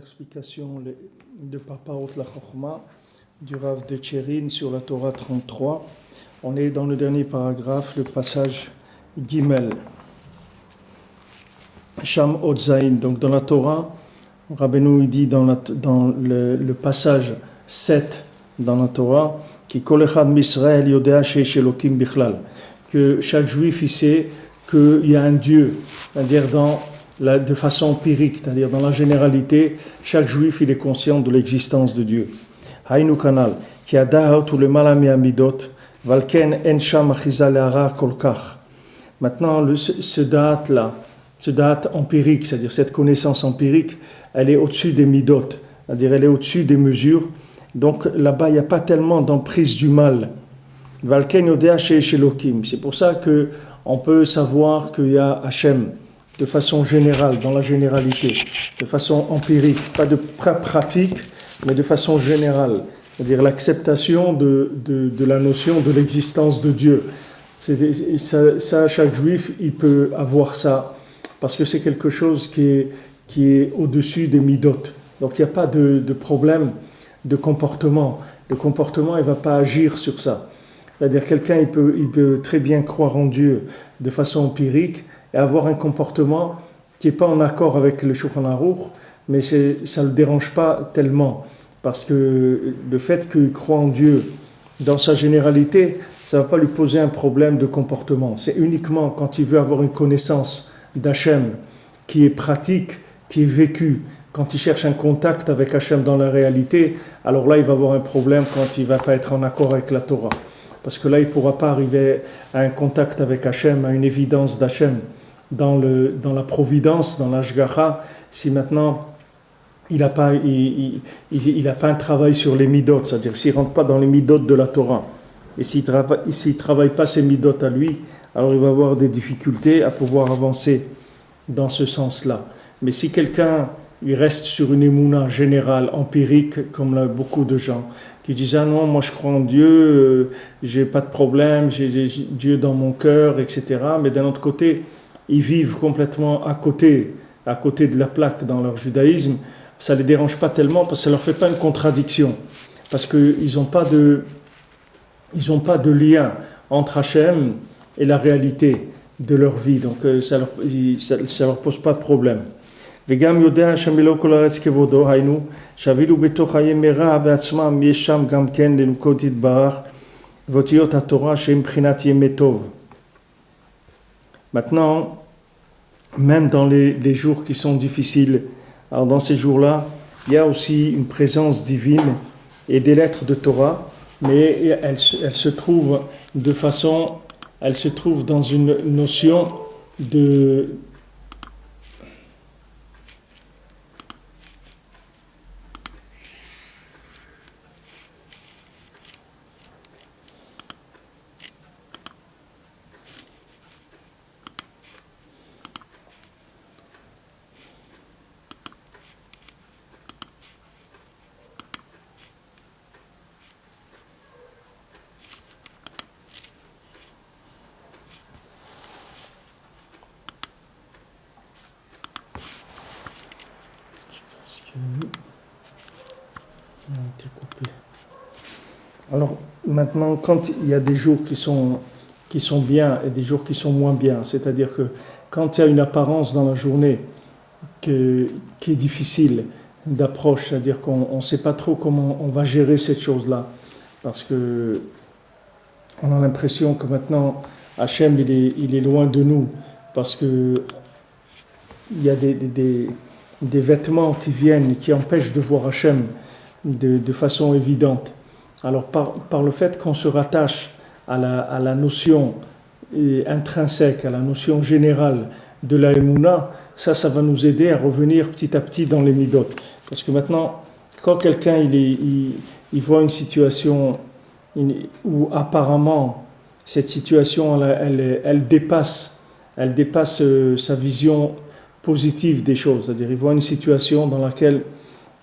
Explication de Papa Ot la Chochma du Rav de Tcherin sur la Torah 33. On est dans le dernier paragraphe, le passage Gimel. Sham Ot Zain. Donc dans la Torah, Rabbeinu dit dans le passage 7 dans la Torah, qui Kol Echad Misraël Yodea Sheish Elokim Bichlal, que chaque juif il sait qu'il y a un Dieu, c'est-à-dire de façon empirique, c'est-à-dire dans la généralité, chaque juif il est conscient de l'existence de Dieu. Haïnu Kanal, qui a da'at ou le malami amidot, valken en sham achiza le'ara kolkach. Maintenant, ce da'at empirique, c'est-à-dire cette connaissance empirique, elle est au-dessus des midot, c'est-à-dire elle est au-dessus des mesures. Donc là-bas, il n'y a pas tellement d'emprise du mal. Valken yodea sheish Elokim. C'est pour ça qu'on peut savoir qu'il y a Hachem, de façon générale, dans la généralité, de façon empirique, pas de pratique, mais de façon générale, c'est-à-dire l'acceptation de la notion de l'existence de Dieu. Ça, chaque juif, il peut avoir ça, parce que c'est quelque chose qui est au-dessus des midot. Donc il n'y a pas de problème de comportement. Le comportement, il ne va pas agir sur ça. C'est-à-dire quelqu'un, il peut très bien croire en Dieu de façon empirique, et avoir un comportement qui n'est pas en accord avec le Shulchan Aruch, mais ça ne le dérange pas tellement, parce que le fait qu'il croit en Dieu dans sa généralité, ça ne va pas lui poser un problème de comportement. C'est uniquement quand il veut avoir une connaissance d'Hachem qui est pratique, qui est vécue, quand il cherche un contact avec Hachem dans la réalité, alors là il va avoir un problème quand il ne va pas être en accord avec la Torah. Parce que là, il ne pourra pas arriver à un contact avec Hachem, à une évidence d'Hachem dans la providence, dans l'ashgacha, si maintenant il n'a pas un travail sur les midot, c'est-à-dire s'il ne rentre pas dans les midot de la Torah, et s'il ne travaille pas ses midot à lui, alors il va avoir des difficultés à pouvoir avancer dans ce sens-là. Mais si quelqu'un il reste sur une émouna générale, empirique, comme là, beaucoup de gens, qui disent « Ah non, moi je crois en Dieu, j'ai pas de problème, j'ai Dieu dans mon cœur, etc. » Mais d'un autre côté, ils vivent complètement à côté de la plaque dans leur judaïsme. Ça ne les dérange pas tellement parce que ça ne leur fait pas une contradiction. Parce qu'ils n'ont pas de lien entre Hachem et la réalité de leur vie. Donc ça leur pose pas de problème. וגם יודע שמלוא כל הארץ כבודו, היינו, שאפילו בתוך חיי מרע בעצמם יש שם גם כן ללוקות יתברך, ואותיות התורה שהן מבחינת ימי טוב. Maintenant, même dans les jours qui sont difficiles, alors dans ces jours-là, il y a aussi une présence divine et des lettres de Torah, mais elle se trouve dans une notion de Alors maintenant, quand il y a des jours qui sont bien et des jours qui sont moins bien, c'est-à-dire que quand il y a une apparence dans la journée qui est difficile d'approche, c'est-à-dire qu'on ne sait pas trop comment on va gérer cette chose-là, parce que on a l'impression que maintenant Hachem il est loin de nous, parce que il y a des vêtements qui viennent, qui empêchent de voir Hachem de façon évidente. Alors par le fait qu'on se rattache à la notion intrinsèque, à la notion générale de la Emouna, ça va nous aider à revenir petit à petit dans les midot. Parce que maintenant, quand quelqu'un il voit une situation où apparemment cette situation elle dépasse sa vision positive des choses, c'est-à-dire il voit une situation dans laquelle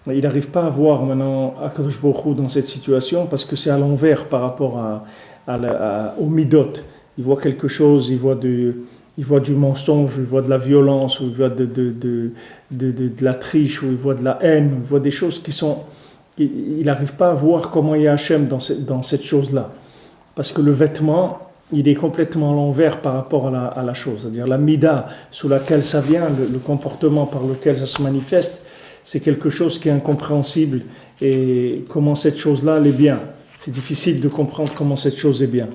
il n'arrive pas à voir maintenant Akadosh Baruch Hu dans cette situation parce que c'est à l'envers par rapport au midot. Il voit quelque chose, il voit il voit du mensonge, il voit de la violence, ou il voit de la triche, ou il voit de la haine, ou il voit des choses qui sont... Il n'arrive pas à voir comment il y a Hachem dans cette chose-là. Parce que le vêtement, il est complètement à l'envers par rapport à la chose. C'est-à-dire la mida sous laquelle ça vient, le comportement par lequel ça se manifeste, c'est quelque chose qui est incompréhensible. Et comment cette chose-là, elle est bien. C'est difficile de comprendre comment cette chose est bien.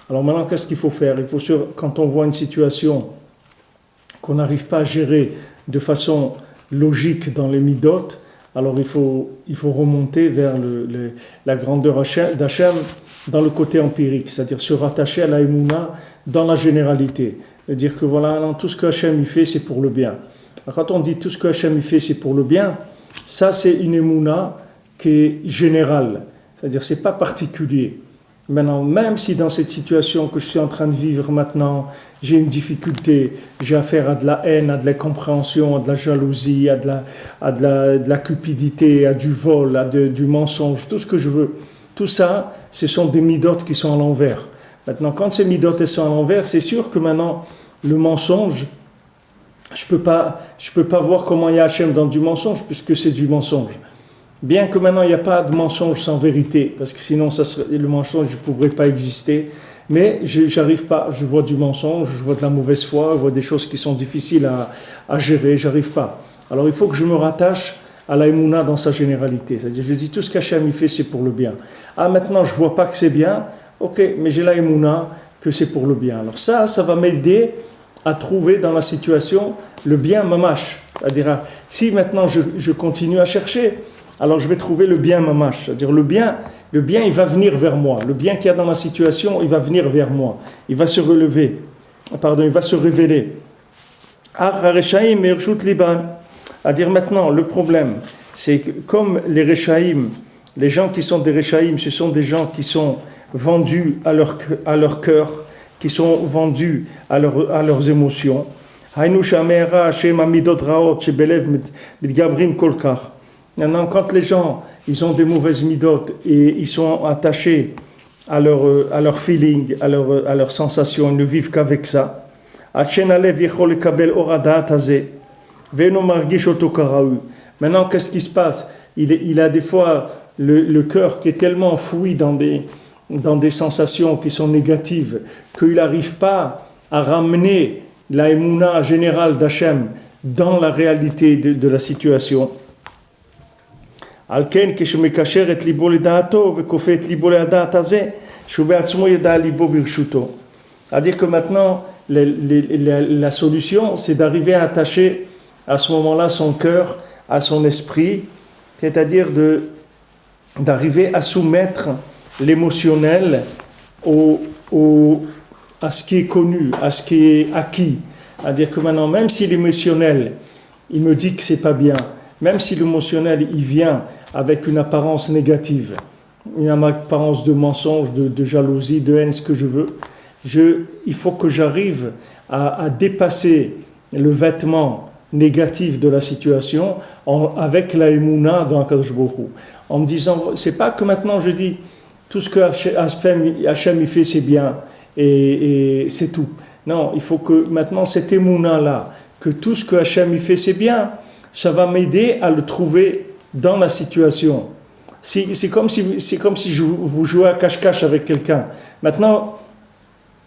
Alors maintenant, qu'est-ce qu'il faut faire? Il faut quand on voit une situation qu'on n'arrive pas à gérer de façon logique dans les midot, alors il faut remonter vers la grandeur d'Hachem dans le côté empirique, c'est-à-dire se rattacher à la Emouna dans la généralité. Et dire que voilà, non, tout ce que Hachem il fait, c'est pour le bien. Alors, quand on dit tout ce que Hachem il fait, c'est pour le bien, ça c'est une Emouna qui est générale, c'est-à-dire c'est pas particulier. Maintenant, même si dans cette situation que je suis en train de vivre maintenant, j'ai une difficulté, j'ai affaire à de la haine, à de l'incompréhension, à de la jalousie, à de la cupidité, à du vol, du mensonge, tout ce que je veux. Tout ça, ce sont des midotes qui sont à l'envers. Maintenant, quand ces midotes sont à l'envers, c'est sûr que maintenant, le mensonge, je peux pas voir comment il y a Hachem dans du mensonge, puisque c'est du mensonge. Bien que maintenant, il n'y a pas de mensonge sans vérité, parce que sinon, le mensonge ne pourrait pas exister. Mais j'arrive pas, je vois du mensonge, je vois de la mauvaise foi, je vois des choses qui sont difficiles à gérer, j'arrive pas. Alors, il faut que je me rattache à la Emouna dans sa généralité. C'est-à-dire, je dis tout ce qu'Hachem il fait, c'est pour le bien. Ah, maintenant, je vois pas que c'est bien, ok, mais j'ai la Emouna que c'est pour le bien. Alors ça va m'aider à trouver dans la situation le bien mamash. C'est-à-dire, si maintenant je continue à chercher, alors je vais trouver le bien mamash. C'est-à-dire le bien, il va venir vers moi. Le bien qu'il y a dans la situation, il va venir vers moi. Il va se relever. Il va se révéler. À dire maintenant, le problème, c'est que comme les Rechaïm, les gens qui sont des Rechaïm, ce sont des gens qui sont vendus à leur cœur, qui sont vendus à leurs émotions. Maintenant, quand les gens, ils ont des mauvaises midot et ils sont attachés à leur feeling, à leur sensation, ils ne vivent qu'avec ça. Maintenant, qu'est-ce qui se passe? Il a des fois le cœur qui est tellement enfoui dans des sensations qui sont négatives qu'il n'arrive pas à ramener la émouna générale d'Hachem dans la réalité de la situation. C'est-à-dire que maintenant, la solution, c'est d'arriver à attacher à ce moment-là son cœur à son esprit, c'est-à-dire d'arriver à soumettre l'émotionnel à ce qui est connu, à ce qui est acquis. C'est-à-dire que maintenant, même si l'émotionnel, il me dit que c'est pas bien, même si l'émotionnel, il vient avec une apparence négative, une apparence de mensonge, de jalousie, de haine, ce que je veux, il faut que j'arrive à dépasser le vêtement négatif de la situation avec la émouna dans Akadosh Baruch Hu. En me disant, c'est pas que maintenant je dis tout ce que Hachem il fait c'est bien et c'est tout. Non, il faut que maintenant cette émouna là, que tout ce que Hachem il fait c'est bien, ça va m'aider à le trouver dans la situation. C'est comme si vous jouez à cache-cache avec quelqu'un. Maintenant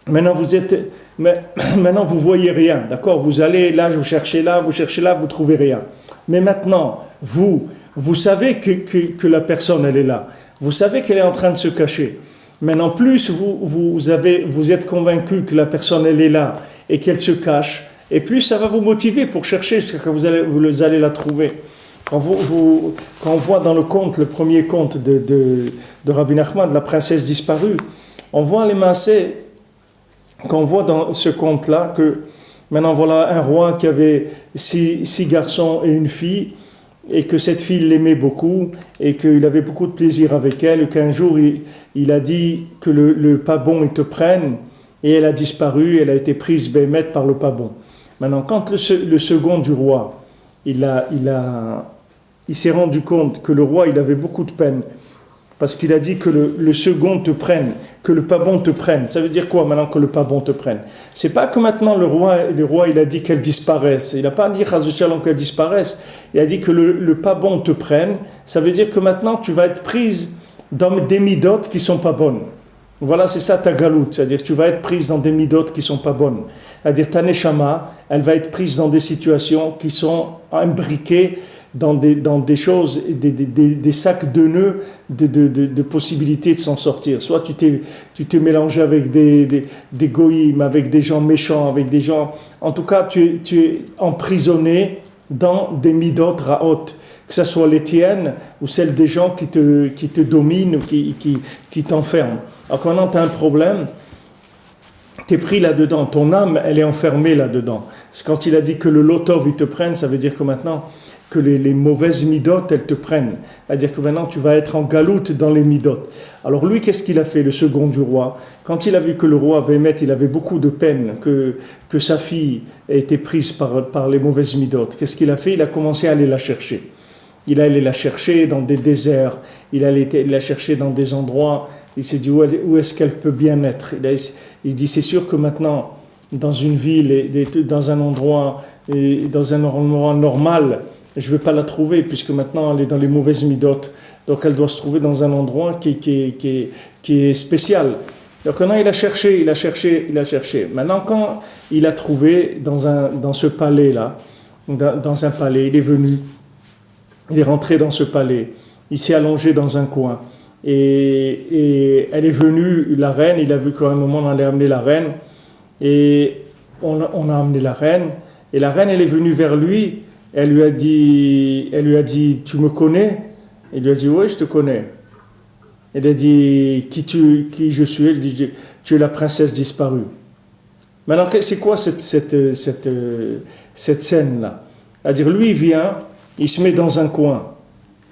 vous voyez rien, d'accord? Vous allez là, vous cherchez là, vous trouvez rien. Mais maintenant, vous savez que la personne, elle est là. Vous savez qu'elle est en train de se cacher. Maintenant, plus vous êtes convaincu que la personne, elle est là et qu'elle se cache, et plus ça va vous motiver pour chercher jusqu'à ce que vous allez la trouver. Quand on voit dans le premier conte de Rabbi Nachman, de la princesse disparue, on voit les massés. Qu'on voit dans ce conte-là que maintenant voilà un roi qui avait six garçons et une fille et que cette fille l'aimait beaucoup et qu'il avait beaucoup de plaisir avec elle et qu'un jour il a dit que le pas bon il te prenne et elle a disparu, elle a été prise bémette par le pas bon. Maintenant quand le second du roi il s'est rendu compte que le roi il avait beaucoup de peine parce qu'il a dit que le second te prenne, que le pas bon te prenne. Ça veut dire quoi maintenant que le pas bon te prenne? C'est pas que maintenant le roi il a dit qu'elle disparaisse. Il n'a pas dit Chas v'Shalom qu'elle disparaisse. Il a dit que le pas bon te prenne. Ça veut dire que maintenant tu vas être prise dans des midotes qui sont pas bonnes. Voilà, c'est ça ta galoute. C'est-à-dire que tu vas être prise dans des midotes qui sont pas bonnes. C'est-à-dire ta neshama, elle va être prise dans des situations qui sont imbriquées dans des choses, des sacs de nœuds de possibilités de s'en sortir. Soit tu t'es mélangé avec des goïms, avec des gens méchants, avec des gens... En tout cas, tu es emprisonné dans des midot raot, que ce soit les tiennes ou celles des gens qui te dominent ou qui t'enferment. Alors maintenant, tu as un problème, tu es pris là-dedans, ton âme, elle est enfermée là-dedans. Quand il a dit que le lotov, il te prenne, ça veut dire que maintenant... que les mauvaises midotes, elles te prennent. C'est-à-dire que maintenant, tu vas être en galoute dans les midotes. Alors lui, qu'est-ce qu'il a fait, le second du roi? Quand il a vu que le roi Bémet, il avait beaucoup de peine, que sa fille était prise par les mauvaises midotes, qu'est-ce qu'il a fait? Il a commencé à aller la chercher. Il allait la chercher dans des déserts, il allait la chercher dans des endroits, il s'est dit, où est-ce qu'elle peut bien être? Il dit, c'est sûr que maintenant, dans une ville, dans un endroit normal, je ne vais pas la trouver, puisque maintenant elle est dans les mauvaises midotes. Donc elle doit se trouver dans un endroit qui est spécial. Donc maintenant il a cherché. Maintenant quand il a trouvé dans ce palais-là, dans un palais, il est venu, il est rentré dans ce palais, il s'est allongé dans un coin. Et elle est venue, la reine, il a vu qu'à un moment on allait amener la reine, et on a amené la reine, et la reine elle est venue vers lui. Elle lui a dit, tu me connais? Il lui a dit, oui, je te connais. Elle a dit, qui je suis? Elle dit, tu es la princesse disparue. Maintenant, c'est quoi cette scène-là? C'est-à-dire, lui, il vient, il se met dans un coin.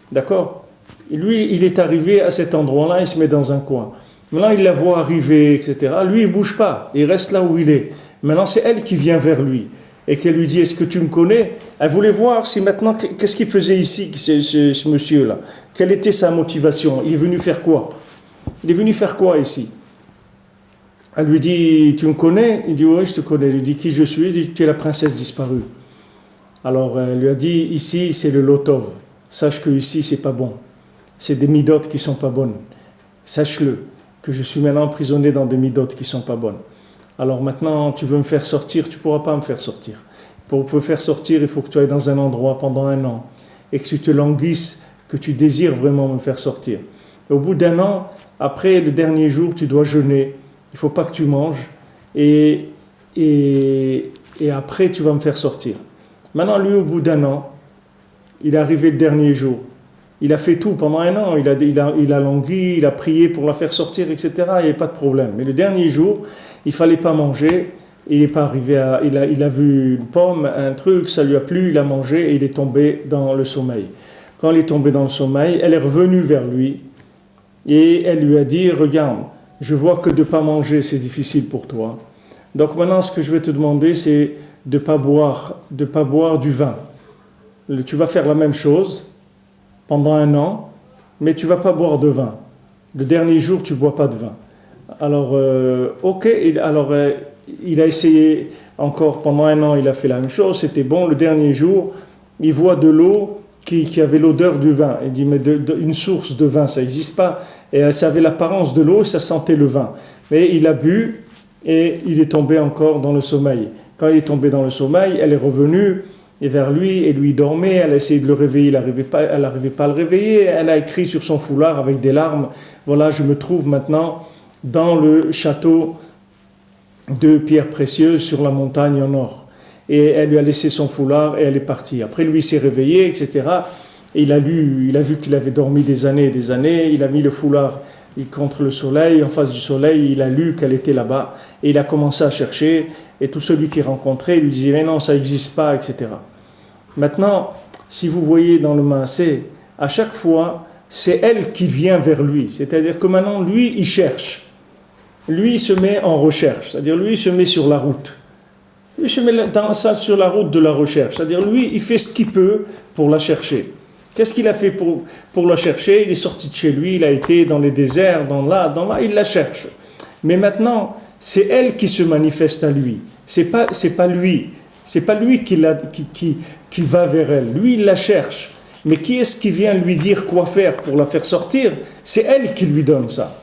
D'accord? Et lui, il est arrivé à cet endroit-là, il se met dans un coin. Maintenant, il la voit arriver, etc. Lui, il ne bouge pas, il reste là où il est. Maintenant, c'est elle qui vient vers lui. Et qu'elle lui dit, est-ce que tu me connais? Elle voulait voir si maintenant, qu'est-ce qu'il faisait ici, ce monsieur-là? Quelle était sa motivation? Il est venu faire quoi? Il est venu faire quoi ici? Elle lui dit, tu me connais? Il dit, oui, je te connais. Elle lui dit, qui je suis? Il dit, tu es la princesse disparue. Alors, elle lui a dit, ici, c'est le lotov. Sache que ici, c'est pas bon. C'est des midotes qui sont pas bonnes. Sache-le, que je suis maintenant emprisonné dans des midotes qui sont pas bonnes. Alors maintenant, tu veux me faire sortir, tu ne pourras pas me faire sortir. Pour me faire sortir, il faut que tu ailles dans un endroit pendant 1 an et que tu te languisses, que tu désires vraiment me faire sortir. Et au bout d'1 an, après le dernier jour, tu dois jeûner. Il ne faut pas que tu manges et après, tu vas me faire sortir. Maintenant, lui, au bout d'1 an, il est arrivé le dernier jour. Il a fait tout pendant 1 an. Il a langui, il a prié pour la faire sortir, etc. Il n'y avait pas de problème. Mais le dernier jour, il ne fallait pas manger, il n'est pas arrivé il a vu une pomme, un truc, ça lui a plu, il a mangé et il est tombé dans le sommeil. Quand il est tombé dans le sommeil, elle est revenue vers lui et elle lui a dit, regarde, je vois que de ne pas manger c'est difficile pour toi. Donc maintenant ce que je vais te demander c'est de ne pas boire du vin. Tu vas faire la même chose pendant 1 an, mais tu ne vas pas boire de vin. Le dernier jour tu ne bois pas de vin. Alors, il a essayé encore pendant 1 an, il a fait la même chose, c'était bon. Le dernier jour, il voit de l'eau qui avait l'odeur du vin. Il dit, mais une source de vin, ça n'existe pas. Et ça avait l'apparence de l'eau, ça sentait le vin. Mais il a bu et il est tombé encore dans le sommeil. Quand il est tombé dans le sommeil, elle est revenue vers lui et lui dormait. Elle a essayé de le réveiller, elle n'arrivait pas à le réveiller. Elle a écrit sur son foulard avec des larmes, voilà, je me trouve maintenant dans le château de pierres précieuses sur la montagne en or. Et elle lui a laissé son foulard et elle est partie. Après, lui s'est réveillé, etc. Et il a vu qu'il avait dormi des années et des années. Il a mis le foulard contre le soleil, en face du soleil. Il a lu qu'elle était là-bas. Et il a commencé à chercher. Et tout celui qu'il rencontrait, il lui disait, mais non, ça n'existe pas, etc. Maintenant, si vous voyez dans le Maasé, à chaque fois, c'est elle qui vient vers lui. C'est-à-dire que maintenant, lui, il cherche. Lui, il se met en recherche, c'est-à-dire lui, il se met sur la route. Lui, il se met sur la route de la recherche, c'est-à dire lui, il fait ce qu'il peut pour la chercher. Qu'est-ce qu'il a fait pour la chercher? Il est sorti de chez lui, il a été dans les déserts, dans là, il la cherche. Mais maintenant, c'est elle qui se manifeste à lui. C'est pas lui. C'est pas lui qui va vers elle. Lui, il la cherche. Mais qui est-ce qui vient lui dire quoi faire pour la faire sortir? C'est elle qui lui donne ça.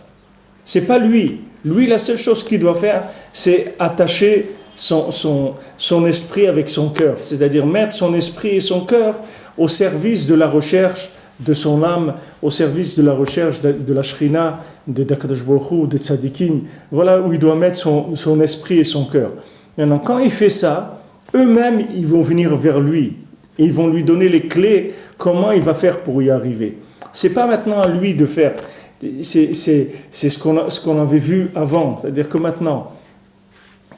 C'est pas lui. Lui, la seule chose qu'il doit faire, c'est attacher son esprit avec son cœur. C'est-à-dire mettre son esprit et son cœur au service de la recherche de son âme, au service de la recherche de la Shrina, de d'Akadosh Baruch Hu, de Tzadikim. Voilà où il doit mettre son esprit et son cœur. Maintenant, quand il fait ça, eux-mêmes, ils vont venir vers lui. Et ils vont lui donner les clés, comment il va faire pour y arriver. C'est pas maintenant à lui de faire. C'est ce qu'on avait vu avant. C'est-à-dire que maintenant,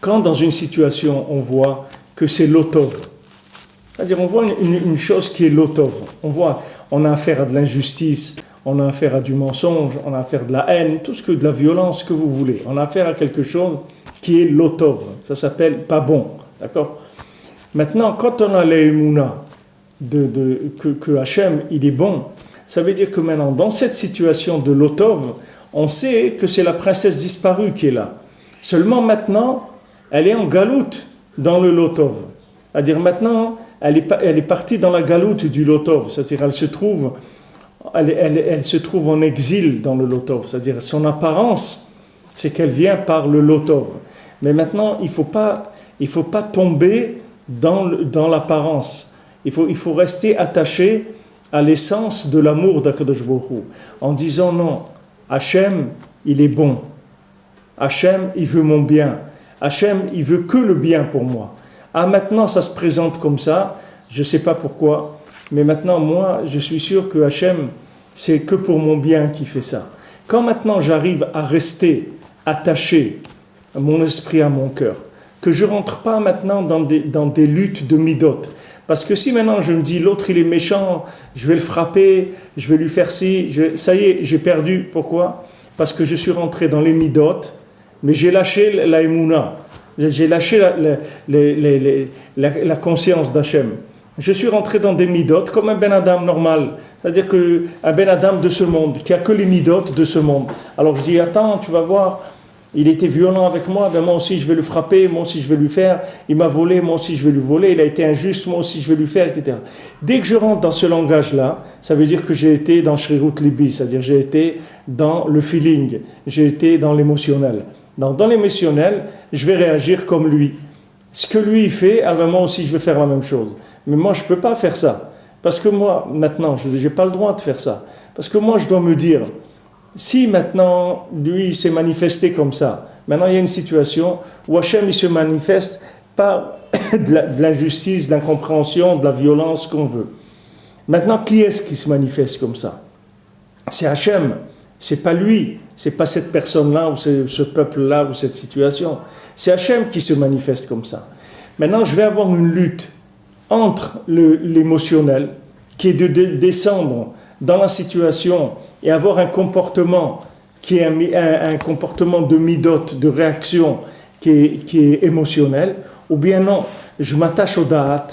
quand dans une situation, on voit que c'est l'otov, c'est-à-dire on voit une chose qui est l'otov, on a affaire à de l'injustice, on a affaire à du mensonge, on a affaire à de la haine, tout ce que de la violence que vous voulez. On a affaire à quelque chose qui est l'otov. Ça s'appelle pas bon. D'accord? Maintenant, quand on a l'émouna que Hachem, il est bon, ça veut dire que maintenant, dans cette situation de l'otov, on sait que c'est la princesse disparue qui est là. Seulement maintenant, elle est en galoute dans le lotov. C'est-à-dire maintenant, elle est partie dans la galoute du lotov. C'est-à-dire elle se trouve en exil dans le lotov. C'est-à-dire son apparence, c'est qu'elle vient par le lotov. Mais maintenant, il faut pas tomber dans l'apparence. Il faut rester attaché à l'essence de l'amour d'Akadosh Baruch Hu, en disant non, Hachem, il est bon. Hachem, il veut mon bien. Hachem, il veut que le bien pour moi. Ah, maintenant, ça se présente comme ça, je ne sais pas pourquoi, mais maintenant, moi, je suis sûr que Hachem, c'est que pour mon bien qu'il fait ça. Quand maintenant j'arrive à rester attaché à mon esprit, à mon cœur, que je ne rentre pas maintenant dans des luttes de midot. Parce que si maintenant je me dis, l'autre il est méchant, je vais le frapper, je vais lui faire ci, ça y est, j'ai perdu. Pourquoi? Parce que je suis rentré dans les midot, mais j'ai lâché la émouna, j'ai lâché la conscience d'Hachem. Je suis rentré dans des midot comme un Ben Adam normal, c'est-à-dire qu'un Ben Adam de ce monde, qui a que les midot de ce monde. Alors je dis, attends, tu vas voir, il était violent avec moi, ben moi aussi je vais le frapper, moi aussi je vais lui faire, il m'a volé, moi aussi je vais lui voler, il a été injuste, moi aussi je vais lui faire, etc. Dès que je rentre dans ce langage-là, ça veut dire que j'ai été dans Shrirut Libi, c'est-à-dire j'ai été dans le feeling, j'ai été dans l'émotionnel. Dans l'émotionnel, je vais réagir comme lui. Ce que lui il fait, ben moi aussi je vais faire la même chose. Mais moi je ne peux pas faire ça, parce que moi maintenant, je n'ai pas le droit de faire ça. Parce que moi je dois me dire, si maintenant, lui, il s'est manifesté comme ça, maintenant il y a une situation où Hachem, il se manifeste par de l'injustice, de l'incompréhension, de la violence qu'on veut. Maintenant, qui est-ce qui se manifeste comme ça? C'est Hachem, c'est pas lui, c'est pas cette personne-là, ou ce peuple-là, ou cette situation. C'est Hachem qui se manifeste comme ça. Maintenant, je vais avoir une lutte entre l'émotionnel, qui est de descendre dans la situation et avoir un comportement qui est un comportement de midot, de réaction qui est émotionnel, ou bien non, je m'attache au da'at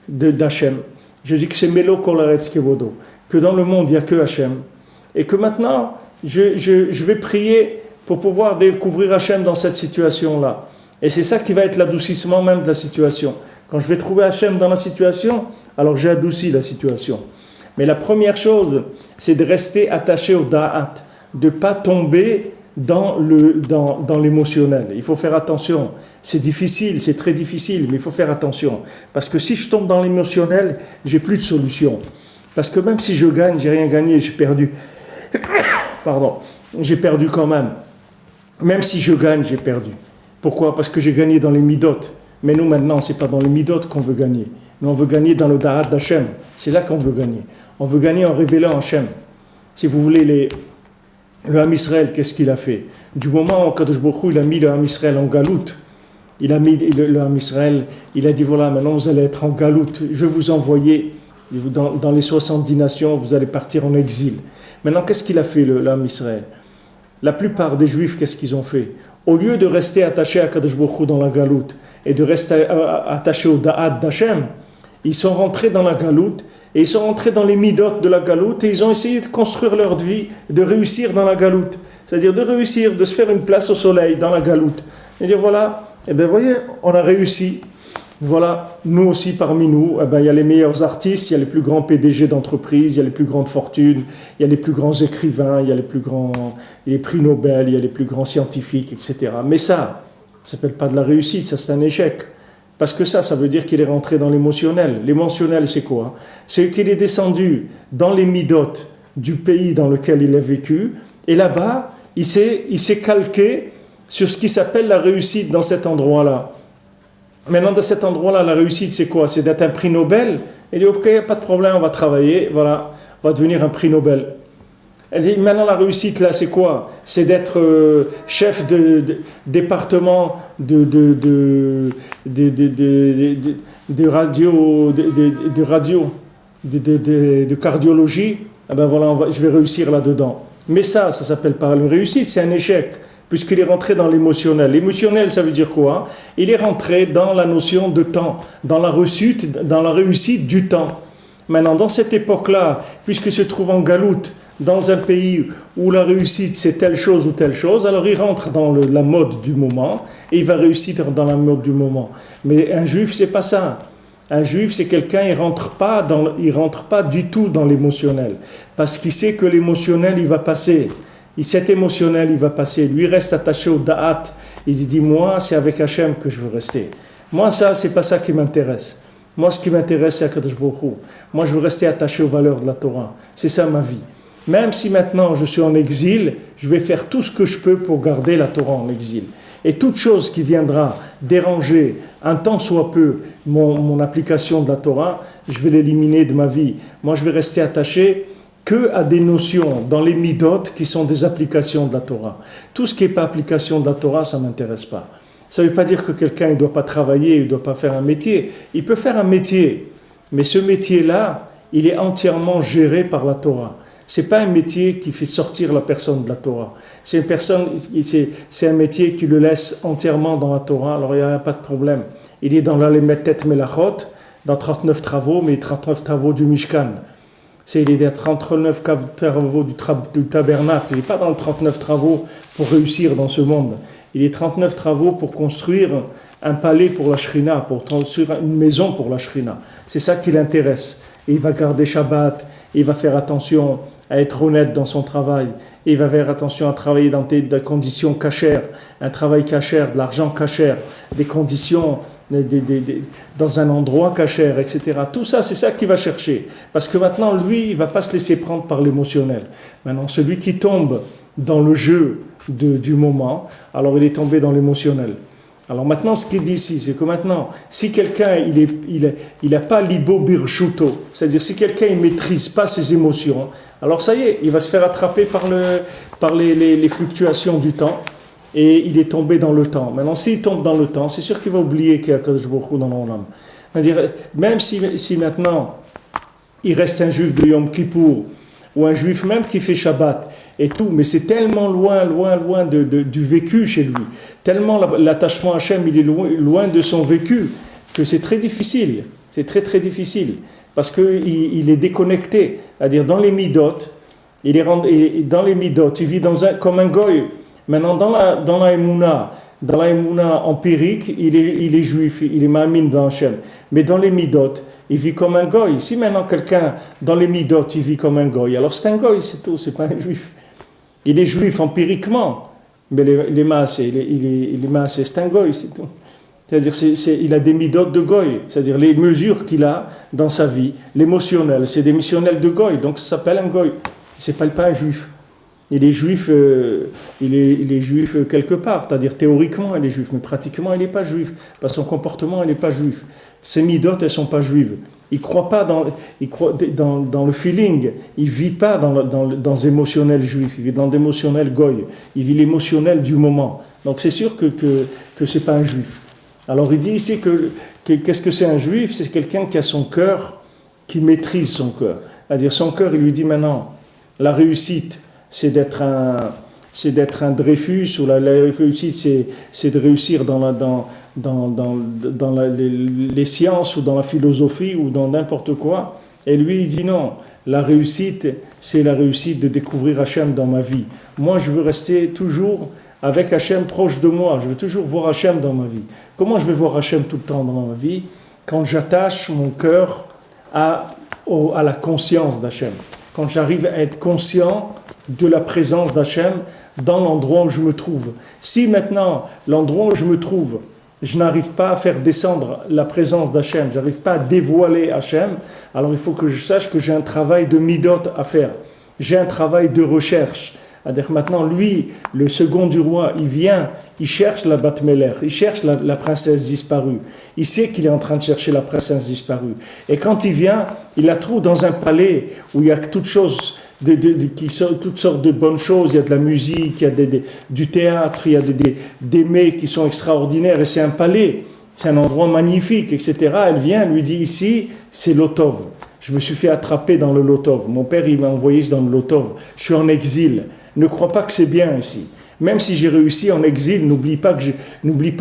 d'Hachem. Je dis que c'est Melo Kol Haaretz Kevodo, que dans le monde il n'y a que Hachem, et que maintenant je vais prier pour pouvoir découvrir Hachem dans cette situation-là. Et c'est ça qui va être l'adoucissement même de la situation. Quand je vais trouver Hachem dans la situation, alors j'ai adouci la situation. Mais la première chose, c'est de rester attaché au da'at, de ne pas tomber dans l'émotionnel. Il faut faire attention. C'est difficile, c'est très difficile, mais il faut faire attention. Parce que si je tombe dans l'émotionnel, j'ai plus de solution. Parce que même si je gagne, j'ai rien gagné, j'ai perdu. Pardon, j'ai perdu quand même. Même si je gagne, j'ai perdu. Pourquoi? Parce que j'ai gagné dans les midot. Mais nous, maintenant, ce n'est pas dans les midot qu'on veut gagner. Nous, on veut gagner dans le da'at d'Hachem. C'est là qu'on veut gagner. On veut gagner en révélant Hachem. Si vous voulez, le Ham Israël, qu'est-ce qu'il a fait? Du moment où Kadosh Baruch Hu, il a mis le Ham Israël en galoute, il a mis le Ham Israël, il a dit voilà, maintenant vous allez être en galoute, je vais vous envoyer dans les 70 nations, vous allez partir en exil. Maintenant, qu'est-ce qu'il a fait, le Ham Israël? La plupart des Juifs, qu'est-ce qu'ils ont fait? Au lieu de rester attachés à Kadosh Baruch Hu dans la galoute et de rester attachés au da'at d'Hachem, ils sont rentrés dans la galoute et ils sont rentrés dans les midot de la galoute et ils ont essayé de construire leur vie, de réussir dans la galoute. C'est-à-dire de réussir, de se faire une place au soleil dans la galoute. Et dire voilà, eh bien, vous voyez, on a réussi. Voilà, nous aussi parmi nous, eh ben, il y a les meilleurs artistes, il y a les plus grands PDG d'entreprises, il y a les plus grandes fortunes, il y a les plus grands écrivains, il y a les prix Nobel, il y a les plus grands scientifiques, etc. Mais ça ne s'appelle pas de la réussite, ça c'est un échec. Parce que ça veut dire qu'il est rentré dans l'émotionnel. L'émotionnel, c'est quoi? C'est qu'il est descendu dans les midotes du pays dans lequel il a vécu, et là-bas, il s'est calqué sur ce qui s'appelle la réussite dans cet endroit-là. Maintenant, dans cet endroit-là, la réussite, c'est quoi? C'est d'être un prix Nobel. Il dit, ok, pas de problème, on va travailler, voilà, on va devenir un prix Nobel. Elle dit, maintenant, la réussite, là, c'est quoi? C'est d'être chef de département de cardiologie. Eh ben voilà, je vais réussir là-dedans. Mais ça s'appelle pas une réussite, c'est un échec, puisqu'il est rentré dans l'émotionnel. L'émotionnel, ça veut dire quoi? Il est rentré dans la notion de temps, dans la réussite du temps. Maintenant, dans cette époque-là, puisqu'il se trouve en galoute, dans un pays où la réussite c'est telle chose ou telle chose, alors il rentre dans la mode du moment et il va réussir dans la mode du moment. Mais un juif, c'est pas ça. Un juif, c'est quelqu'un, il rentre pas du tout dans l'émotionnel, parce qu'il sait que l'émotionnel, il va passer. Et cet émotionnel, il va passer. Lui, il reste attaché au da'at. Il se dit, moi, c'est avec Hachem que je veux rester. Moi, ça, c'est pas ça qui m'intéresse. Moi, ce qui m'intéresse, c'est Akadosh Baruch Hu. Moi, je veux rester attaché aux valeurs de la Torah. C'est ça ma vie. Même si maintenant je suis en exil, je vais faire tout ce que je peux pour garder la Torah en exil. Et toute chose qui viendra déranger un tant soit peu mon application de la Torah, je vais l'éliminer de ma vie. Moi, je vais rester attaché que à des notions dans les midot qui sont des applications de la Torah. Tout ce qui n'est pas application de la Torah, ça ne m'intéresse pas. Ça ne veut pas dire que quelqu'un ne doit pas travailler, il ne doit pas faire un métier. Il peut faire un métier, mais ce métier-là, il est entièrement géré par la Torah. Ce n'est pas un métier qui fait sortir la personne de la Torah. C'est un métier qui le laisse entièrement dans la Torah, alors il n'y a pas de problème. Il est dans l'Alemetet Melachot, dans 39 travaux, mais 39 travaux du Mishkan. Il est dans 39 travaux du tabernacle. Il n'est pas dans les 39 travaux pour réussir dans ce monde. Il est 39 travaux pour construire un palais pour la Shrina, pour construire une maison pour la Shrina. C'est ça qui l'intéresse. Et il va garder Shabbat, il va faire attention à être honnête dans son travail, et il va faire attention à travailler dans des conditions cachères, un travail cachère, de l'argent cachère, des conditions dans un endroit cachère, etc. Tout ça, c'est ça qu'il va chercher. Parce que maintenant, lui, il ne va pas se laisser prendre par l'émotionnel. Maintenant, celui qui tombe dans le jeu du moment, alors il est tombé dans l'émotionnel. Alors maintenant, ce qu'il dit ici, c'est que maintenant, si quelqu'un, il n'a pas l'ibo birshuto, c'est-à-dire si quelqu'un ne maîtrise pas ses émotions, alors ça y est, il va se faire attraper par les fluctuations du temps, et il est tombé dans le temps. Maintenant, s'il tombe dans le temps, c'est sûr qu'il va oublier qu'il y a Kadosh Baruch Hu dans l'âme. C'est-à-dire, même si maintenant, il reste un juif de Yom Kippour, ou un juif même qui fait Shabbat et tout, mais c'est tellement loin du vécu chez lui, tellement l'attachement à Hachem, il est loin de son vécu, que c'est très difficile, c'est très très difficile, parce qu'il est déconnecté, c'est-à-dire dans les midot, il vit comme un goy. Maintenant, dans la Emouna empirique, il est juif, il est ma'amin dans Hachem. Mais dans les midot, il vit comme un goy. Si maintenant quelqu'un, dans les midot, il vit comme un goy, alors c'est un goy, c'est tout, c'est pas un juif. Il est juif empiriquement, mais les maasé, c'est un goy, c'est tout. C'est-à-dire, il a des midot de goy, c'est-à-dire les mesures qu'il a dans sa vie, l'émotionnel, c'est des missionnels de goy, donc ça s'appelle un goy. Il ne s'appelle pas un juif. Il est juif quelque part, c'est-à-dire théoriquement il est juif, mais pratiquement il n'est pas juif. Par son comportement, il n'est pas juif. Ses midot, elles ne sont pas juives. Il croit pas dans le feeling. Il ne vit pas dans l'émotionnel juif. Il vit dans l'émotionnel goy. Il vit l'émotionnel du moment. Donc c'est sûr que ce n'est pas un juif. Alors il dit ici qu'est-ce que c'est un juif? C'est quelqu'un qui a son cœur, qui maîtrise son cœur. C'est-à-dire son cœur, il lui dit maintenant, la réussite, c'est d'être un Dreyfus, ou la réussite, c'est de réussir dans les sciences, ou dans la philosophie, ou dans n'importe quoi. Et lui, il dit non, la réussite, c'est la réussite de découvrir Hachem dans ma vie. Moi, je veux rester toujours avec Hachem proche de moi. Je veux toujours voir Hachem dans ma vie. Comment je vais voir Hachem tout le temps dans ma vie? Quand j'attache mon cœur à la conscience d'Hachem. Quand j'arrive à être conscient de la présence d'Hachem dans l'endroit où je me trouve. Si maintenant, l'endroit où je me trouve, je n'arrive pas à faire descendre la présence d'Hachem, je n'arrive pas à dévoiler Hachem, alors il faut que je sache que j'ai un travail de midot à faire. J'ai un travail de recherche. C'est-à-dire maintenant, lui, le second du roi, il vient, il cherche la Bat Meler, il cherche la princesse disparue. Il sait qu'il est en train de chercher la princesse disparue. Et quand il vient, il la trouve dans un palais où il y a toutes choses, toutes sortes de bonnes choses. Il y a de la musique, il y a du théâtre, il y a des mets qui sont extraordinaires. Et c'est un palais, c'est un endroit magnifique, etc. Elle vient, elle lui dit ici, c'est l'Otov. Je me suis fait attraper dans le Lotov. Mon père, il m'a envoyé dans le Lotov. Je suis en exil. Ne crois pas que c'est bien ici. Même si j'ai réussi en exil, n'oublie pas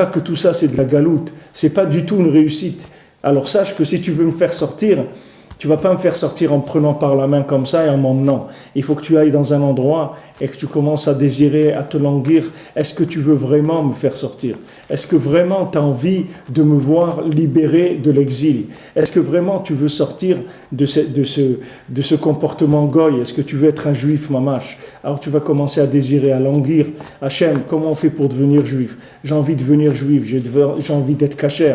que tout ça, c'est de la galoute. C'est pas du tout une réussite. Alors sache que si tu veux me faire sortir, tu ne vas pas me faire sortir en me prenant par la main comme ça et en m'emmenant. Il faut que tu ailles dans un endroit et que tu commences à désirer, à te languir. Est-ce que tu veux vraiment me faire sortir? Est-ce que vraiment tu as envie de me voir libéré de l'exil? Est-ce que vraiment tu veux sortir de ce comportement goy? Est-ce que tu veux être un juif mamash? Alors tu vas commencer à désirer, à languir. Hachem, comment on fait pour devenir juif? J'ai envie de devenir juif, j'ai envie d'être kasher,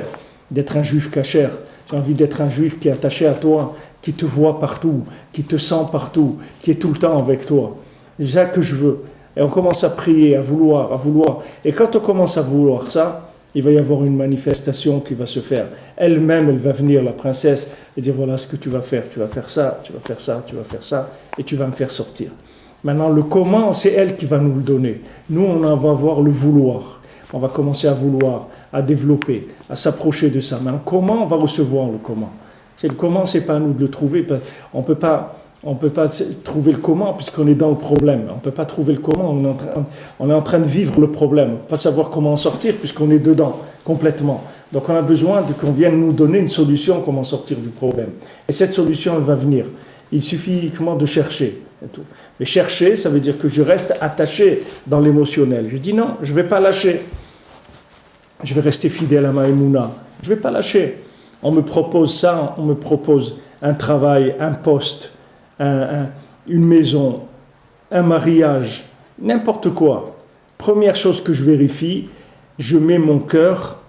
d'être un juif kasher. J'ai envie d'être un juif qui est attaché à toi, qui te voit partout, qui te sent partout, qui est tout le temps avec toi. C'est ça que je veux. Et on commence à prier, à vouloir. Et quand on commence à vouloir ça, il va y avoir une manifestation qui va se faire. Elle-même, elle va venir, la princesse, et dire voilà ce que tu vas faire. Tu vas faire ça, tu vas faire ça, tu vas faire ça, et tu vas me faire sortir. Maintenant, le comment, c'est elle qui va nous le donner. Nous, on va avoir le vouloir. On va commencer à vouloir, à développer, à s'approcher de ça. Maintenant, comment on va recevoir le comment? C'est le comment, c'est pas à nous de le trouver. On peut pas trouver le comment puisqu'on est dans le problème. On peut pas trouver le comment. On est en train de vivre le problème. On peut pas savoir comment en sortir puisqu'on est dedans complètement. Donc, on a besoin qu'on vienne nous donner une solution comment sortir du problème. Et cette solution, elle va venir. Il suffit uniquement de chercher. Et tout. Mais chercher, ça veut dire que je reste attaché dans l'émotionnel. Je dis non, je ne vais pas lâcher. Je vais rester fidèle à ma émouna. Je ne vais pas lâcher. On me propose ça, on me propose un travail, un poste, une maison, un mariage, n'importe quoi. Première chose que je vérifie, je mets mon cœur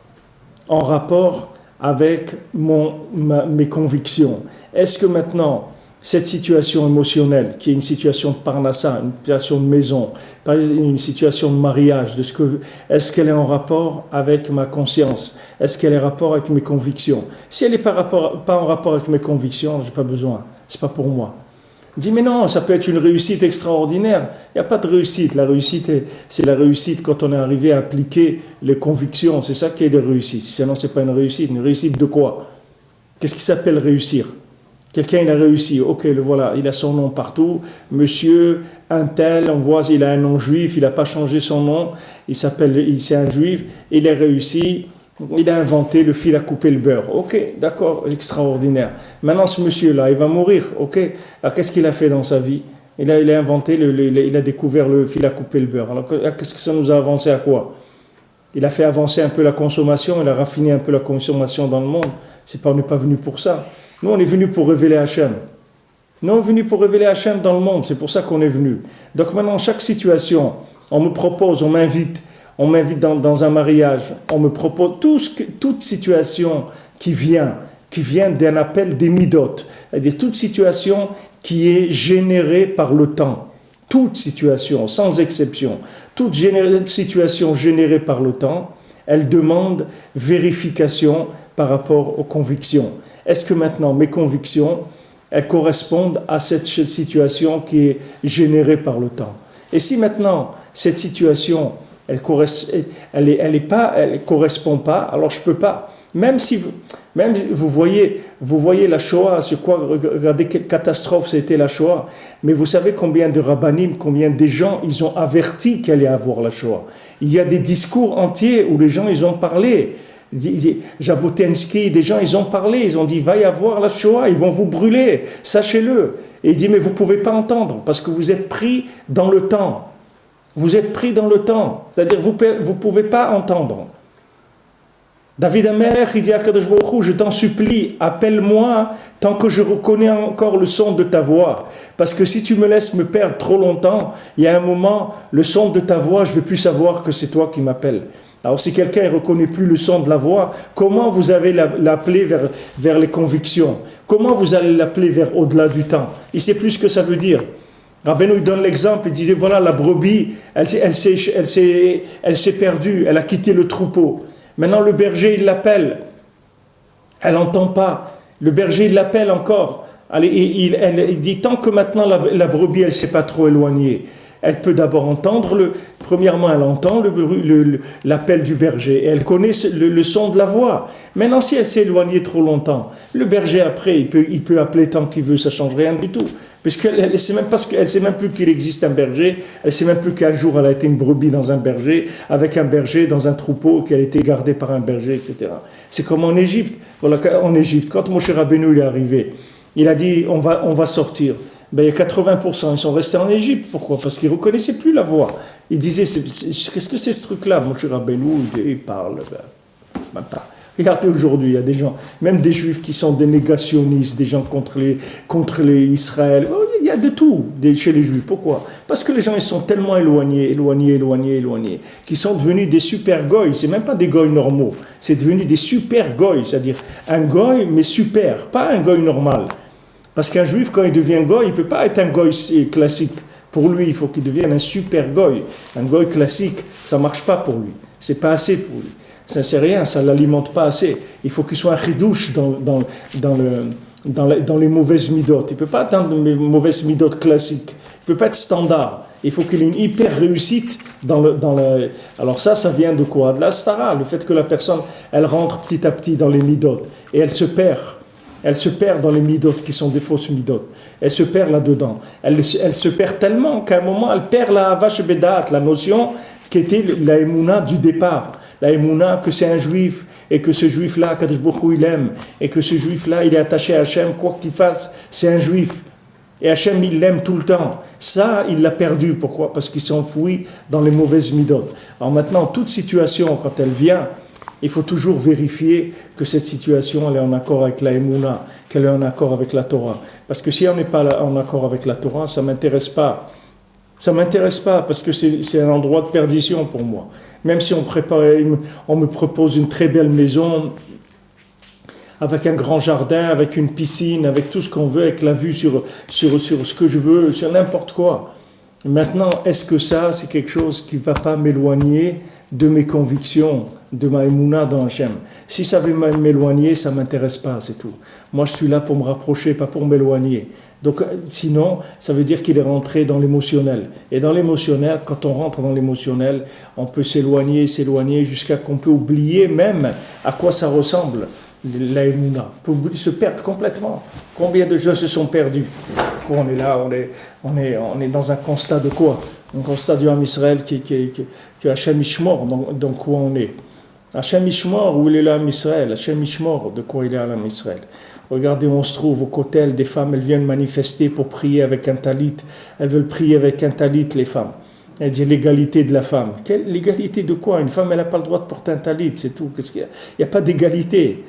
en rapport avec mes convictions. Est-ce que maintenant, cette situation émotionnelle, qui est une situation de parnassa, une situation de maison, une situation de mariage, est-ce qu'elle est en rapport avec ma conscience? Est-ce qu'elle est en rapport avec mes convictions? Si elle n'est pas en rapport avec mes convictions, je n'ai pas besoin. Ce n'est pas pour moi. Il dit, mais non, ça peut être une réussite extraordinaire. Il n'y a pas de réussite. La réussite, c'est la réussite quand on est arrivé à appliquer les convictions. C'est ça qui est de réussite. Sinon, ce n'est pas une réussite. Une réussite de quoi? Qu'est-ce qui s'appelle réussir? Quelqu'un, il a réussi, ok, le voilà, il a son nom partout, monsieur, un tel, on voit, il a un nom juif, il n'a pas changé son nom, c'est un juif, il a réussi, il a inventé le fil à couper le beurre, ok, d'accord, extraordinaire. Maintenant, ce monsieur-là, il va mourir, ok, alors qu'est-ce qu'il a fait dans sa vie? Il a inventé, il a découvert le fil à couper le beurre, alors qu'est-ce que ça nous a avancé à quoi? Il a fait avancer un peu la consommation, il a raffiné un peu la consommation dans le monde, on n'est pas venu pour ça. Nous, on est venus pour révéler Hachem. Nous, on est venus pour révéler Hachem dans le monde. C'est pour ça qu'on est venus. Donc maintenant, chaque situation, on me propose, on m'invite dans un mariage, on me propose toute situation qui vient d'un appel des midot, c'est-à-dire toute situation qui est générée par le temps. Toute situation, sans exception, toute situation générée par le temps, elle demande vérification par rapport aux convictions. Est-ce que maintenant mes convictions, elles correspondent à cette situation qui est générée par le temps? Et si maintenant cette situation, elle correspond pas, alors je peux pas. Même vous voyez la Shoah, c'est quoi? Regardez quelle catastrophe c'était la Shoah. Mais vous savez combien de rabbanim, combien de gens ils ont averti qu'il allait avoir la Shoah. Il y a des discours entiers où les gens ils ont parlé. Jabotinsky, des gens, ils ont parlé, ils ont dit, va y avoir la Shoah, ils vont vous brûler, sachez-le. Et il dit, mais vous ne pouvez pas entendre, parce que vous êtes pris dans le temps. Vous êtes pris dans le temps, c'est-à-dire vous ne pouvez pas entendre. David Amelech, il dit à Kadosh Baruch Hu, je t'en supplie, appelle-moi tant que je reconnais encore le son de ta voix. Parce que si tu me laisses me perdre trop longtemps, il y a un moment, le son de ta voix, je ne vais plus savoir que c'est toi qui m'appelles. Alors si quelqu'un ne reconnaît plus le son de la voix, comment vous allez l'appeler vers les convictions? Comment vous allez l'appeler vers au-delà du temps? Il ne sait plus ce que ça veut dire. Rabbeinu donne l'exemple, il disait voilà, la brebis, elle s'est perdue, elle a quitté le troupeau. Maintenant le berger il l'appelle, elle n'entend pas, le berger il l'appelle encore. Allez, il dit tant que maintenant la brebis elle ne s'est pas trop éloignée, elle peut d'abord entendre, premièrement elle entend l'appel du berger et elle connaît le son de la voix. Maintenant si elle s'est éloignée trop longtemps, le berger après il peut appeler tant qu'il veut, ça ne change rien du tout. Puisqu'elle ne sait même plus qu'il existe un berger, elle ne sait même plus qu'un jour elle a été une brebis dans un berger, avec un berger dans un troupeau, qu'elle a été gardée par un berger, etc. C'est comme en Égypte. Voilà, en Égypte, quand Moshe Rabbeinu il est arrivé, il a dit on va sortir. Ben, il y a 80%, ils sont restés en Égypte. Pourquoi? Parce qu'ils ne reconnaissaient plus la voix. Ils disaient qu'est-ce que c'est ce truc-là? Moshe Rabbeinu, il parle. Ben pas. Regardez aujourd'hui, il y a des gens, même des juifs qui sont des négationnistes, des gens contre les Israël. Il y a de tout chez les juifs. Pourquoi? Parce que les gens ils sont tellement éloignés, qu'ils sont devenus des super goy. C'est même pas des goy normaux, c'est devenu des super goy, c'est-à-dire un goy mais super, pas un goy normal. Parce qu'un juif quand il devient goy, il peut pas être un goy classique. Pour lui, il faut qu'il devienne un super goy. Un goy classique, ça marche pas pour lui. C'est pas assez pour lui. Ça c'est rien, ça ne l'alimente pas assez. Il faut qu'il soit un chidouche dans les mauvaises midotes. Il ne peut pas atteindre les mauvaises midotes classiques. Il ne peut pas être standard. Il faut qu'il ait une hyper réussite Alors ça vient de quoi? De la stara, le fait que la personne, elle rentre petit à petit dans les midotes et elle se perd. Elle se perd dans les midotes qui sont des fausses midotes. Elle se perd là-dedans. Elle se perd tellement qu'à un moment, elle perd la vache bédate, la notion qui était la émouna du départ. La émouna que c'est un juif et que ce juif-là, Kadosh Baruch Hu, il aime et que ce juif-là, il est attaché à Hachem, quoi qu'il fasse, c'est un juif. Et Hachem, il l'aime tout le temps. Ça, il l'a perdu. Pourquoi? Parce qu'il s'est enfoui dans les mauvaises midotes. Alors maintenant, toute situation, quand elle vient, il faut toujours vérifier que cette situation, elle est en accord avec la émouna, qu'elle est en accord avec la Torah. Parce que si on n'est pas en accord avec la Torah, ça ne m'intéresse pas. Ça ne m'intéresse pas parce que c'est un endroit de perdition pour moi. Même si on me propose une très belle maison avec un grand jardin, avec une piscine, avec tout ce qu'on veut, avec la vue sur ce que je veux, sur n'importe quoi. Maintenant, est-ce que ça, c'est quelque chose qui ne va pas m'éloigner de mes convictions, de ma émouna dans Hachem? Si ça veut m'éloigner, ça ne m'intéresse pas, c'est tout. Moi, je suis là pour me rapprocher, pas pour m'éloigner. Donc, sinon, ça veut dire qu'il est rentré dans l'émotionnel. Et dans l'émotionnel, quand on rentre dans l'émotionnel, on peut s'éloigner jusqu'à qu'on peut oublier même à quoi ça ressemble, la émouna. On peut se perdre complètement. Combien de gens se sont perdus? Pourquoi on est là? On est dans un constat de quoi? Un constat du Ham Israël que Hachem Ishmor, dans quoi on est. Hachem Ishmor, où il est là, Ham Israël? Hachem Ishmor, de quoi il est là, Ham Israël? Regardez où on se trouve au Kotel, des femmes, elles viennent manifester pour prier avec un talit. Elles veulent prier avec un talit, les femmes. Elle dit l'égalité de la femme. Quelle l'égalité de quoi? Une femme, elle n'a pas le droit de porter un talit, c'est tout. Qu'est-ce qu'il y a? Il n'y a pas d'égalité.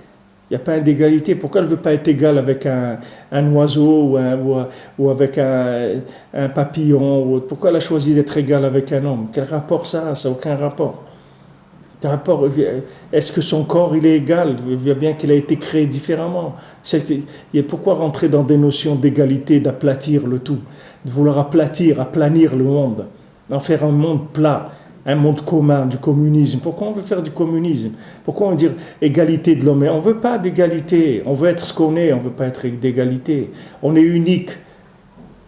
Il n'y a pas d'égalité. Pourquoi elle ne veut pas être égale avec un oiseau ou avec un papillon? Pourquoi elle a choisi d'être égale avec un homme? Quel rapport ça a? Ça n'a aucun rapport. Est-ce que son corps il est égal? Il voit bien qu'il a été créé différemment. Pourquoi rentrer dans des notions d'égalité, d'aplatir le tout, de vouloir aplanir le monde, d'en faire un monde plat, un monde commun, du communisme? Pourquoi on veut faire du communisme? Pourquoi on veut dire égalité de l'homme? On ne veut pas d'égalité, on veut être ce qu'on est, on ne veut pas être d'égalité. On est unique.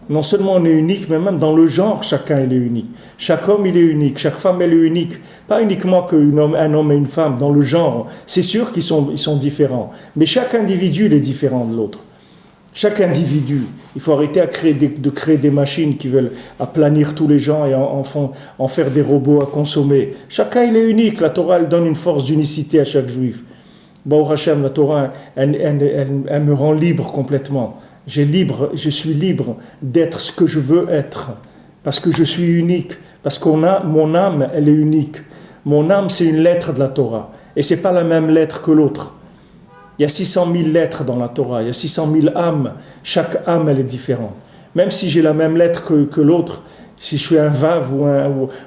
Non seulement on est unique, mais même dans le genre, chacun il est unique. Chaque homme il est unique, chaque femme elle est unique. Pas uniquement qu'un homme et une femme, dans le genre. C'est sûr qu'ils sont différents, mais chaque individu il est différent de l'autre. Chaque individu. Il faut arrêter de créer des machines qui veulent aplanir tous les gens et en faire des robots à consommer. Chacun il est unique. La Torah elle donne une force d'unicité à chaque juif. Baruch Hashem, la Torah, elle me rend libre complètement. Je suis libre d'être ce que je veux être, parce que je suis unique, parce que mon âme, elle est unique. Mon âme, c'est une lettre de la Torah, et c'est pas la même lettre que l'autre. Il y a 600 000 lettres dans la Torah, il y a 600 000 âmes, chaque âme, elle est différente. Même si j'ai la même lettre que l'autre, si je suis un vav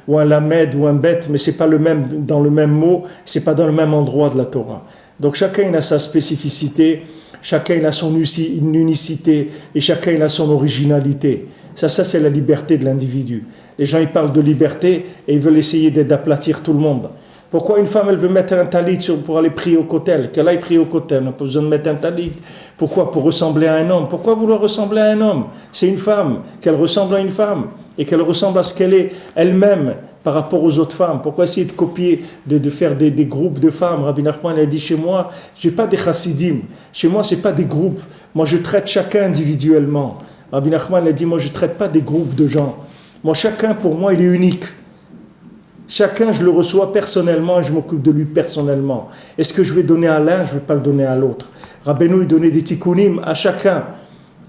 ou un lamed ou un bet, mais c'est pas le même, dans le même mot, c'est pas dans le même endroit de la Torah. Donc chacun il a sa spécificité, chacun il a son unicité et chacun il a son originalité. Ça c'est la liberté de l'individu. Les gens ils parlent de liberté et ils veulent essayer d'aplatir tout le monde. Pourquoi une femme elle veut mettre un talit pour aller prier au kotel? Qu'elle aille prier au kotel, on n'a pas besoin de mettre un talit. Pourquoi? Pour ressembler à un homme. Pourquoi vouloir ressembler à un homme? C'est une femme, qu'elle ressemble à une femme et qu'elle ressemble à ce qu'elle est elle-même par rapport aux autres femmes. Pourquoi essayer de copier, de faire des groupes de femmes? Rabbi Nachman a dit, chez moi, je n'ai pas des chassidim. Chez moi, ce n'est pas des groupes. Moi, je traite chacun individuellement. Rabbi Nachman a dit, moi, je ne traite pas des groupes de gens. Moi, chacun, pour moi, il est unique. Chacun, je le reçois personnellement et je m'occupe de lui personnellement. Et ce que je vais donner à l'un, je ne vais pas le donner à l'autre. Rabbeinu, il donnait des tikkunim à chacun.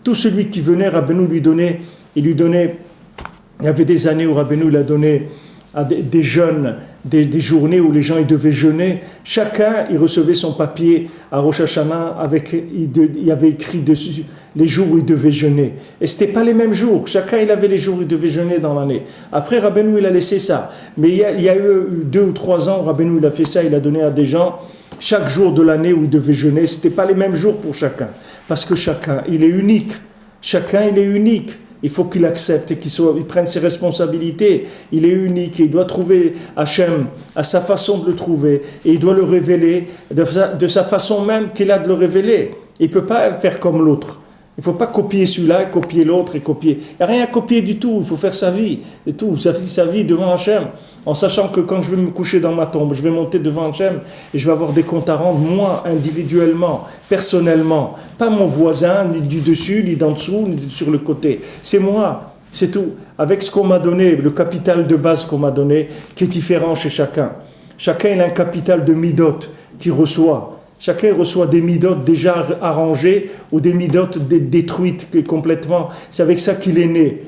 Tout celui qui venait, Rabbeinu lui donnait, il y avait des années où Rabbeinu il a donné à des jeunes, des journées où les gens ils devaient jeûner. Chacun, il recevait son papier à Rosh Hashanah, il y avait écrit dessus les jours où il devait jeûner. Et ce n'était pas les mêmes jours. Chacun, il avait les jours où il devait jeûner dans l'année. Après, Rabbeinu, il a laissé ça. Mais il y a eu 2 ou 3 ans, Rabbeinu, il a fait ça, il a donné à des gens chaque jour de l'année où il devait jeûner. Ce n'était pas les mêmes jours pour chacun. Parce que chacun, il est unique. Chacun, il est unique. Il faut qu'il accepte et qu'il prenne ses responsabilités. Il est unique et il doit trouver Hachem à sa façon de le trouver. Et il doit le révéler de sa façon même qu'il a de le révéler. Il ne peut pas faire comme l'autre. Il ne faut pas copier celui-là, copier l'autre et copier. Il n'y a rien à copier du tout. Il faut faire sa vie. Et tout. Sa vie devant Hachem. En sachant que quand je vais me coucher dans ma tombe, je vais monter devant Hachem et je vais avoir des comptes à rendre, moi, individuellement, personnellement. Pas mon voisin, ni du dessus, ni d'en dessous, ni sur le côté. C'est moi. C'est tout. Avec ce qu'on m'a donné, le capital de base qu'on m'a donné, qui est différent chez chacun. Chacun il a un capital de midot qu'il reçoit. Chacun reçoit des midotes déjà arrangées ou des midotes détruites complètement. C'est avec ça qu'il est né.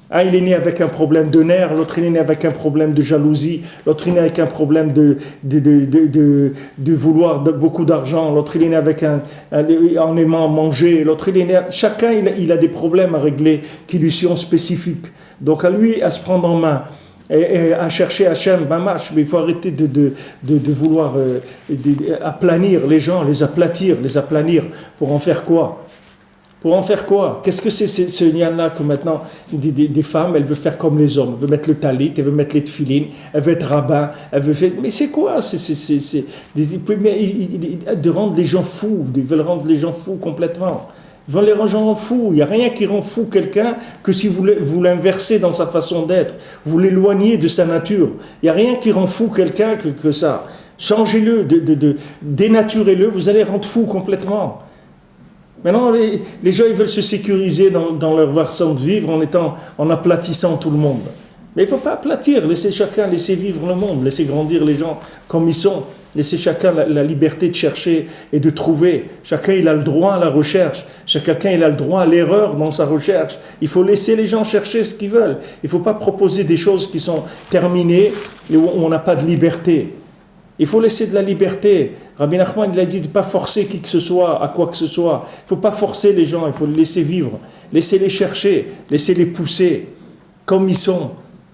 Un, il est né avec un problème de nerfs, l'autre il est né avec un problème de jalousie, l'autre il est né avec un problème de vouloir beaucoup d'argent, l'autre il est né avec en aimant manger, l'autre il est né... Chacun il a des problèmes à régler qui lui sont spécifiques. Donc à lui à se prendre en main. Et à chercher Hachem, mais il faut arrêter de vouloir aplanir les gens, les aplanir pour en faire quoi? Pour en faire quoi? Qu'est-ce que c'est ce lien-là que maintenant des femmes, elles veulent faire comme les hommes, elles veulent mettre le talit, elles veulent mettre les tefilines, elles veulent être rabbin, elles veulent faire... Mais c'est quoi? De rendre les gens fous, ils veulent rendre les gens fous complètement. Ils vont les rendre fous. Il n'y a rien qui rend fou quelqu'un que si vous l'inversez dans sa façon d'être, vous l'éloignez de sa nature. Il n'y a rien qui rend fou quelqu'un que ça. Changez-le, dénaturez-le, vous allez rendre fou complètement. Maintenant, les gens ils veulent se sécuriser dans leur façon de vivre en aplatissant tout le monde. Mais il ne faut pas aplatir, laisser vivre le monde, laisser grandir les gens comme ils sont. Laissez chacun la liberté de chercher et de trouver. Chacun il a le droit à la recherche. Chacun il a le droit à l'erreur dans sa recherche. Il faut laisser les gens chercher ce qu'ils veulent. Il ne faut pas proposer des choses qui sont terminées et où on n'a pas de liberté. Il faut laisser de la liberté. Rabbi Nachman il a dit de ne pas forcer qui que ce soit à quoi que ce soit. Il ne faut pas forcer les gens, il faut les laisser vivre. Laissez-les chercher, laissez-les pousser comme ils sont.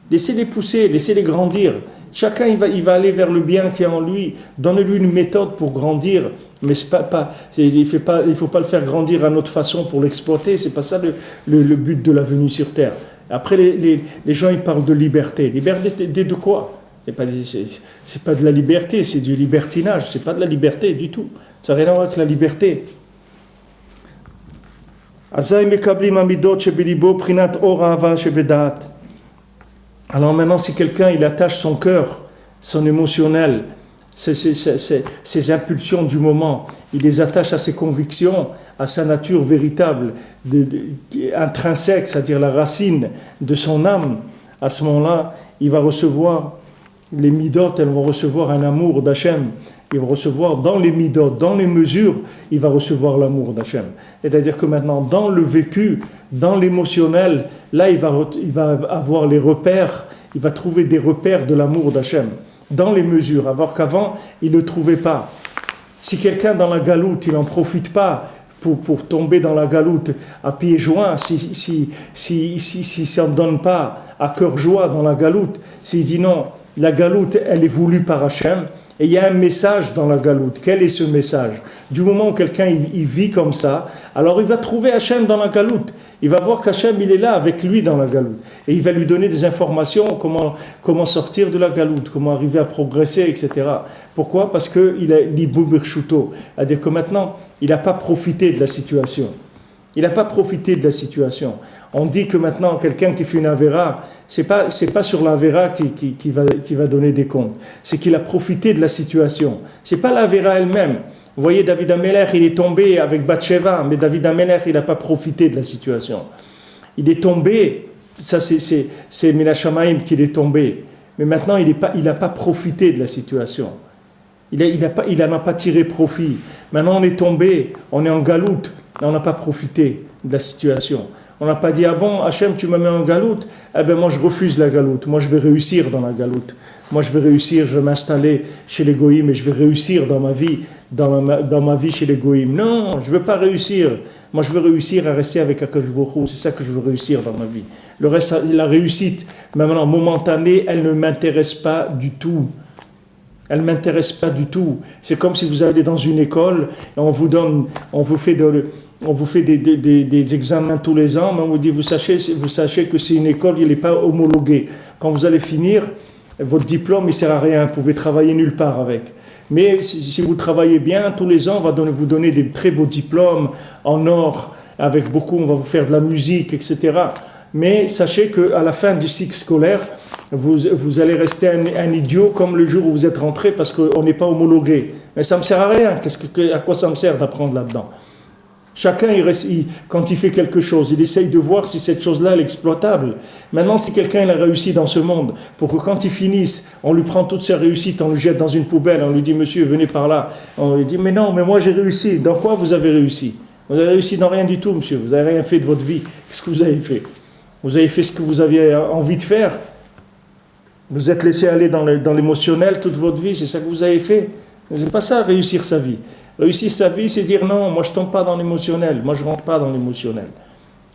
Laissez-les pousser, laissez-les grandir. Chacun il va aller vers le bien qui est en lui. Donnez-lui une méthode pour grandir, mais il ne faut pas le faire grandir à notre façon pour l'exploiter. C'est pas ça le but de la venue sur terre. Après les gens ils parlent de liberté. Liberté de quoi? C'est pas de la liberté, c'est du libertinage. C'est pas de la liberté du tout. Ça n'a rien à voir avec la liberté. Alors maintenant, si quelqu'un il attache son cœur, son émotionnel, ses impulsions du moment, il les attache à ses convictions, à sa nature véritable, intrinsèque, c'est-à-dire la racine de son âme, à ce moment-là, il va recevoir, les midot, elles vont recevoir un amour d'Hachem, Il va recevoir dans les midot, dans les mesures, il va recevoir l'amour d'Hachem. C'est-à-dire que maintenant, dans le vécu, dans l'émotionnel, là, il va avoir les repères, il va trouver des repères de l'amour d'Hachem, dans les mesures, alors qu'avant, il ne le trouvait pas. Si quelqu'un dans la galoute, il n'en profite pas pour tomber dans la galoute à pieds joints, si ça ne donne pas à cœur joie dans la galoute, s'il dit non, la galoute, elle est voulue par Hachem, et il y a un message dans la galoute. Quel est ce message? Du moment où quelqu'un il vit comme ça, alors il va trouver Hachem dans la galoute. Il va voir qu'Hachem il est là avec lui dans la galoute. Et il va lui donner des informations, comment sortir de la galoute, comment arriver à progresser, etc. Pourquoi? Parce qu'il a l'ibou birshuto. C'est-à-dire que maintenant, il n'a pas profité de la situation. Il n'a pas profité de la situation. On dit que maintenant, quelqu'un qui fait une avéra, c'est pas sur l'avéra qui va donner des comptes. C'est qu'il a profité de la situation. C'est pas l'avéra elle-même. Vous voyez, David Amelech, il est tombé avec Bathsheba, mais David Amelech, il n'a pas profité de la situation. Il est tombé, ça c'est Minashamaim qu'il est tombé. Mais maintenant, il n'a pas profité de la situation. Il n'en a pas tiré profit. Maintenant, on est tombé, on est en galoute. On n'a pas profité de la situation. On n'a pas dit, ah bon, Hachem, tu me mets en galoute? Eh bien, moi, je refuse la galoute. Moi, je vais réussir dans la galoute. Moi, je vais réussir, je vais m'installer chez les goïms et je vais réussir dans ma vie, dans ma vie chez les goïms. Non, je ne veux pas réussir. Moi, je veux réussir à rester avec Akadosh Baruch Hu. C'est ça que je veux réussir dans ma vie. Le reste, la réussite, maintenant, momentanée, elle ne m'intéresse pas du tout. Elle ne m'intéresse pas du tout. C'est comme si vous allez dans une école et on vous fait des examens tous les ans, mais on vous dit, vous sachez que c'est une école, il n'est pas homologué. Quand vous allez finir, votre diplôme, il ne sert à rien, vous pouvez travailler nulle part avec. Mais si vous travaillez bien, tous les ans, on va vous donner des très beaux diplômes en or, avec beaucoup, on va vous faire de la musique, etc. Mais sachez qu'à la fin du cycle scolaire, vous allez rester un idiot comme le jour où vous êtes rentré parce qu'on n'est pas homologué. Mais ça ne me sert à rien. À quoi ça me sert d'apprendre là-dedans? Chacun, quand il fait quelque chose, il essaye de voir si cette chose-là est exploitable. Maintenant, si quelqu'un il a réussi dans ce monde, pour que quand il finisse, on lui prend toutes ses réussites, on le jette dans une poubelle, on lui dit, monsieur, venez par là. On lui dit, mais non, mais moi j'ai réussi. Dans quoi vous avez réussi? Vous avez réussi dans rien du tout, monsieur. Vous n'avez rien fait de votre vie. Qu'est-ce que vous avez fait? Vous avez fait ce que vous aviez envie de faire. Vous êtes laissé aller dans l'émotionnel toute votre vie, c'est ça que vous avez fait. C'est pas ça, réussir sa vie. Réussir sa vie, c'est dire non, moi je tombe pas dans l'émotionnel, moi je rentre pas dans l'émotionnel.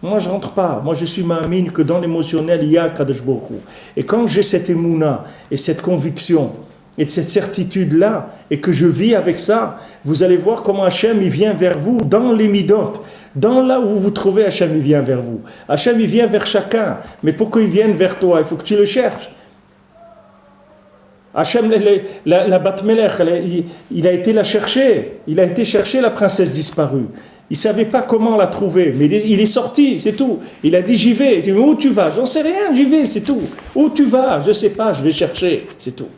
Moi je rentre pas, moi je suis ma'amine que dans l'émotionnel il y a Kadosh Baruch Hu. Et quand j'ai cette émouna et cette conviction et cette certitude-là et que je vis avec ça, vous allez voir comment Hachem il vient vers vous dans les midot. Dans là où vous vous trouvez, Hachem il vient vers vous. Hachem il vient vers chacun, mais pour qu'il vienne vers toi, il faut que tu le cherches. Hachem, la Bat Melech, il a été la chercher. Il a été chercher la princesse disparue. Il ne savait pas comment la trouver, mais il est sorti, c'est tout. Il a dit j'y vais. Il dit mais où tu vas? J'en sais rien, j'y vais, c'est tout. Où tu vas? Je ne sais pas, je vais chercher, c'est tout.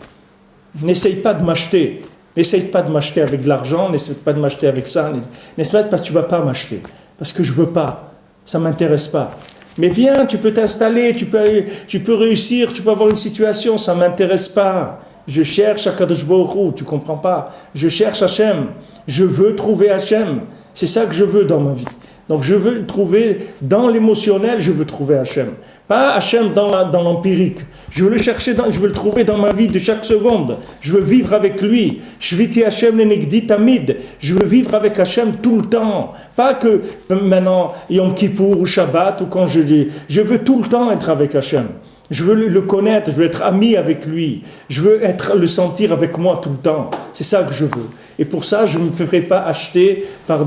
N'essaye pas de m'acheter. N'essaye pas de m'acheter avec de l'argent, n'essaye pas de m'acheter avec ça. N'essaye pas parce que tu ne vas pas m'acheter. Parce que je ne veux pas. Ça ne m'intéresse pas. Mais viens, tu peux t'installer, tu peux réussir, tu peux avoir une situation, ça ne m'intéresse pas. Je cherche Akadosh Baruch Hu, tu ne comprends pas. Je cherche Hachem. Je veux trouver Hachem. C'est ça que je veux dans ma vie. Donc je veux le trouver dans l'émotionnel, je veux trouver Hachem. Pas Hachem dans l'empirique. Je veux le chercher, je veux le trouver dans ma vie de chaque seconde. Je veux vivre avec lui. Shviti Hachem lenegdi tamid. Je veux vivre avec Hachem tout le temps. Pas que maintenant, Yom Kippour ou Shabbat ou quand je dis. Je veux tout le temps être avec Hachem. Je veux le connaître, je veux être ami avec lui. Je veux le sentir avec moi tout le temps. C'est ça que je veux. Et pour ça, je ne me ferai pas acheter par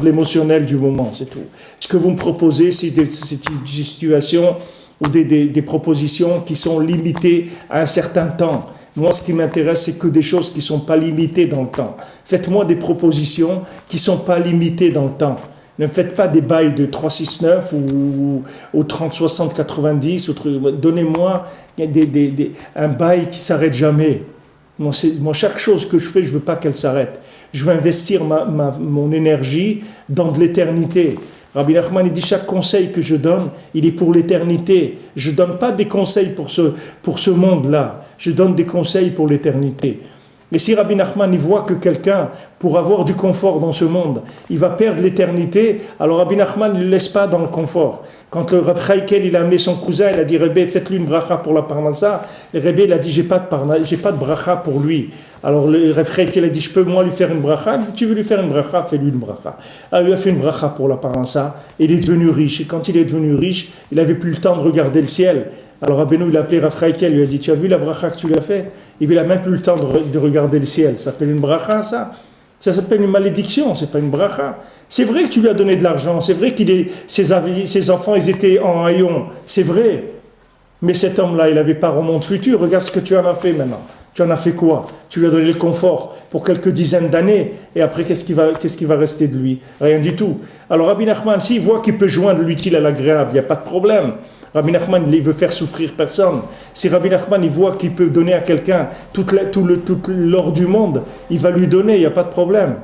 l'émotionnel du moment, c'est tout. Ce que vous me proposez, c'est des situations ou des propositions qui sont limitées à un certain temps. Moi, ce qui m'intéresse, c'est que des choses qui ne sont pas limitées dans le temps. Faites-moi des propositions qui ne sont pas limitées dans le temps. Ne faites pas des bails de 369 ou 30, 60, 90. Donnez-moi un bail qui ne s'arrête jamais. Moi, chaque chose que je fais, je ne veux pas qu'elle s'arrête. Je veux investir mon énergie dans de l'éternité. Rabbi Nachman dit chaque conseil que je donne, il est pour l'éternité. Je ne donne pas des conseils pour ce monde-là. Je donne des conseils pour l'éternité. Et si Rabbi Nachman il voit que quelqu'un, pour avoir du confort dans ce monde, il va perdre l'éternité, alors Rabbi Nachman ne le laisse pas dans le confort. Quand le Rabbi Chaïkel il a amené son cousin, il a dit Rebbe, faites-lui une bracha pour la parnassa. Le Rebbe il a dit j'ai pas de bracha pour lui. Alors le Rabbi Chaïkel a dit je peux moi lui faire une bracha. Il dit, tu veux lui faire une bracha, fais-lui une bracha. Alors il lui a fait une bracha pour la parnassa et il est devenu riche. Et quand il est devenu riche, il n'avait plus le temps de regarder le ciel. Alors Rabbeinu il a appelé Rav Chaïkel, il lui a dit tu as vu la bracha que tu lui as fait? Il n'a même plus le temps de regarder le ciel. Ça s'appelle une bracha ça? Ça s'appelle une malédiction, c'est pas une bracha. C'est vrai que tu lui as donné de l'argent, c'est vrai que ses enfants ils étaient en haillons, c'est vrai. Mais cet homme-là, il n'avait pas au monde futur. Regarde ce que tu en as fait maintenant. Tu en as fait quoi? Tu lui as donné le confort pour quelques dizaines d'années. Et après, qu'est-ce qui va rester de lui? Rien du tout. Alors Rabbi Nachman, s'il voit qu'il peut joindre l'utile à l'agréable, il n'y a pas de problème. Rabbi Nachman, il veut faire souffrir personne. Si Rabbi Nachman, il voit qu'il peut donner à quelqu'un tout l'or du monde, il va lui donner, il n'y a pas de problème.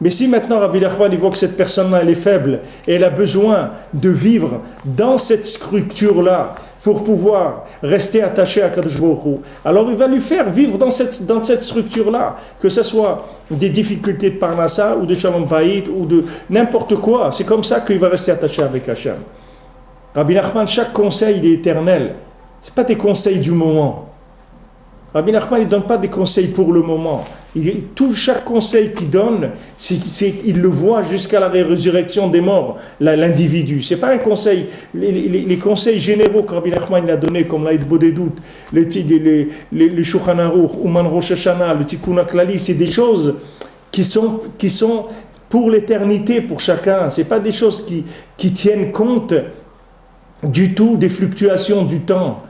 Mais si maintenant Rabbi Nachman, il voit que cette personne-là, elle est faible, et elle a besoin de vivre dans cette structure-là, pour pouvoir rester attaché à Kadosh Baruch Hu, alors il va lui faire vivre dans cette structure-là, que ce soit des difficultés de Parnassa, ou de Shalom Bayit, ou de n'importe quoi. C'est comme ça qu'il va rester attaché avec Hachem. Rabbi Nachman, chaque conseil, il est éternel. Ce n'est pas des conseils du moment. Rabbi Nachman, il ne donne pas des conseils pour le moment. Chaque conseil qu'il donne, il le voit jusqu'à la résurrection des morts, l'individu. Ce n'est pas un conseil. Les conseils généraux que Rabbi Nachman il a donnés, comme l'Aïd Bodedout, le Shulchan Aruch, Uman Rosh Hashanah, le Tikkun HaKlali, c'est des choses qui sont pour l'éternité, pour chacun. Ce n'est pas des choses qui tiennent compte du tout des fluctuations du temps.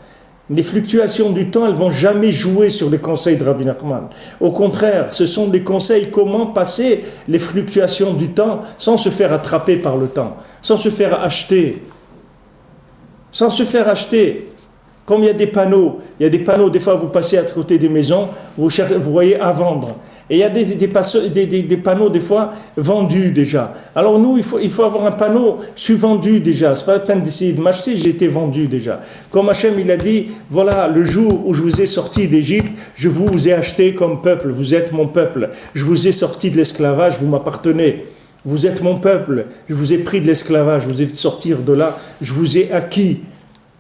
Les fluctuations du temps, elles ne vont jamais jouer sur les conseils de Rabbi Nachman. Au contraire, ce sont des conseils comment passer les fluctuations du temps sans se faire attraper par le temps, sans se faire acheter. Sans se faire acheter. Comme il y a des panneaux, des fois vous passez à côté des maisons, vous voyez à vendre. Et il y a des panneaux, des fois, vendus déjà. Alors nous, il faut avoir un panneau, je suis vendu déjà. Ce n'est pas la peine d'essayer de m'acheter, j'ai été vendu déjà. Comme Hachem, il a dit, voilà, le jour où je vous ai sorti d'Égypte, je vous ai acheté comme peuple, vous êtes mon peuple. Je vous ai sorti de l'esclavage, vous m'appartenez. Vous êtes mon peuple, je vous ai pris de l'esclavage, je vous ai fait sortir de là, je vous ai acquis.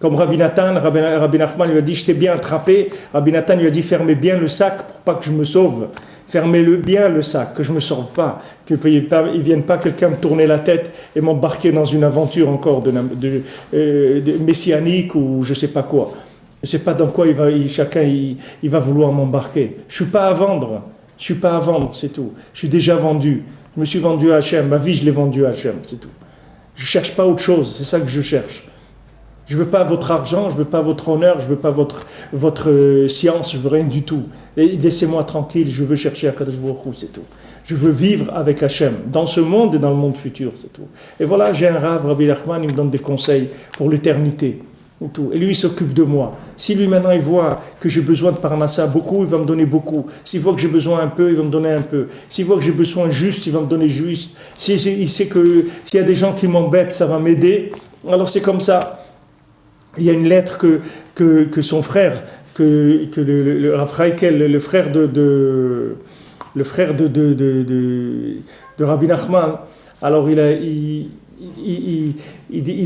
Comme Rabbi Nachman lui a dit, je t'ai bien attrapé. Rabbi Nathan lui a dit, fermez bien le sac pour pas que je me sauve. Fermez-le bien le sac, que je ne me sauve pas, qu'il ne vienne pas quelqu'un me tourner la tête et m'embarquer dans une aventure encore de messianique ou je ne sais pas quoi. Je ne sais pas dans quoi chacun va vouloir m'embarquer. Je ne suis pas à vendre, c'est tout. Je suis déjà vendu. Je me suis vendu à Hachem, ma vie je l'ai vendue à Hachem, c'est tout. Je ne cherche pas autre chose, c'est ça que je cherche. Je ne veux pas votre argent, je ne veux pas votre honneur, je ne veux pas votre science, je ne veux rien du tout. Laissez-moi tranquille, je veux chercher à Kadosh Baruch Hu, c'est tout. Je veux vivre avec Hachem, dans ce monde et dans le monde futur, c'est tout. Et voilà, j'ai un Rav, Rabbi Nachman, il me donne des conseils pour l'éternité. Et tout. Et lui, il s'occupe de moi. Si lui, maintenant, il voit que j'ai besoin de Parnassa beaucoup, il va me donner beaucoup. S'il voit que j'ai besoin un peu, il va me donner un peu. S'il voit que j'ai besoin juste, il va me donner juste. Il sait que s'il y a des gens qui m'embêtent, ça va m'aider. Alors c'est comme ça. Il y a une lettre que son frère, que le Rav Chaïkel, le frère de Rabbi Nachman, alors il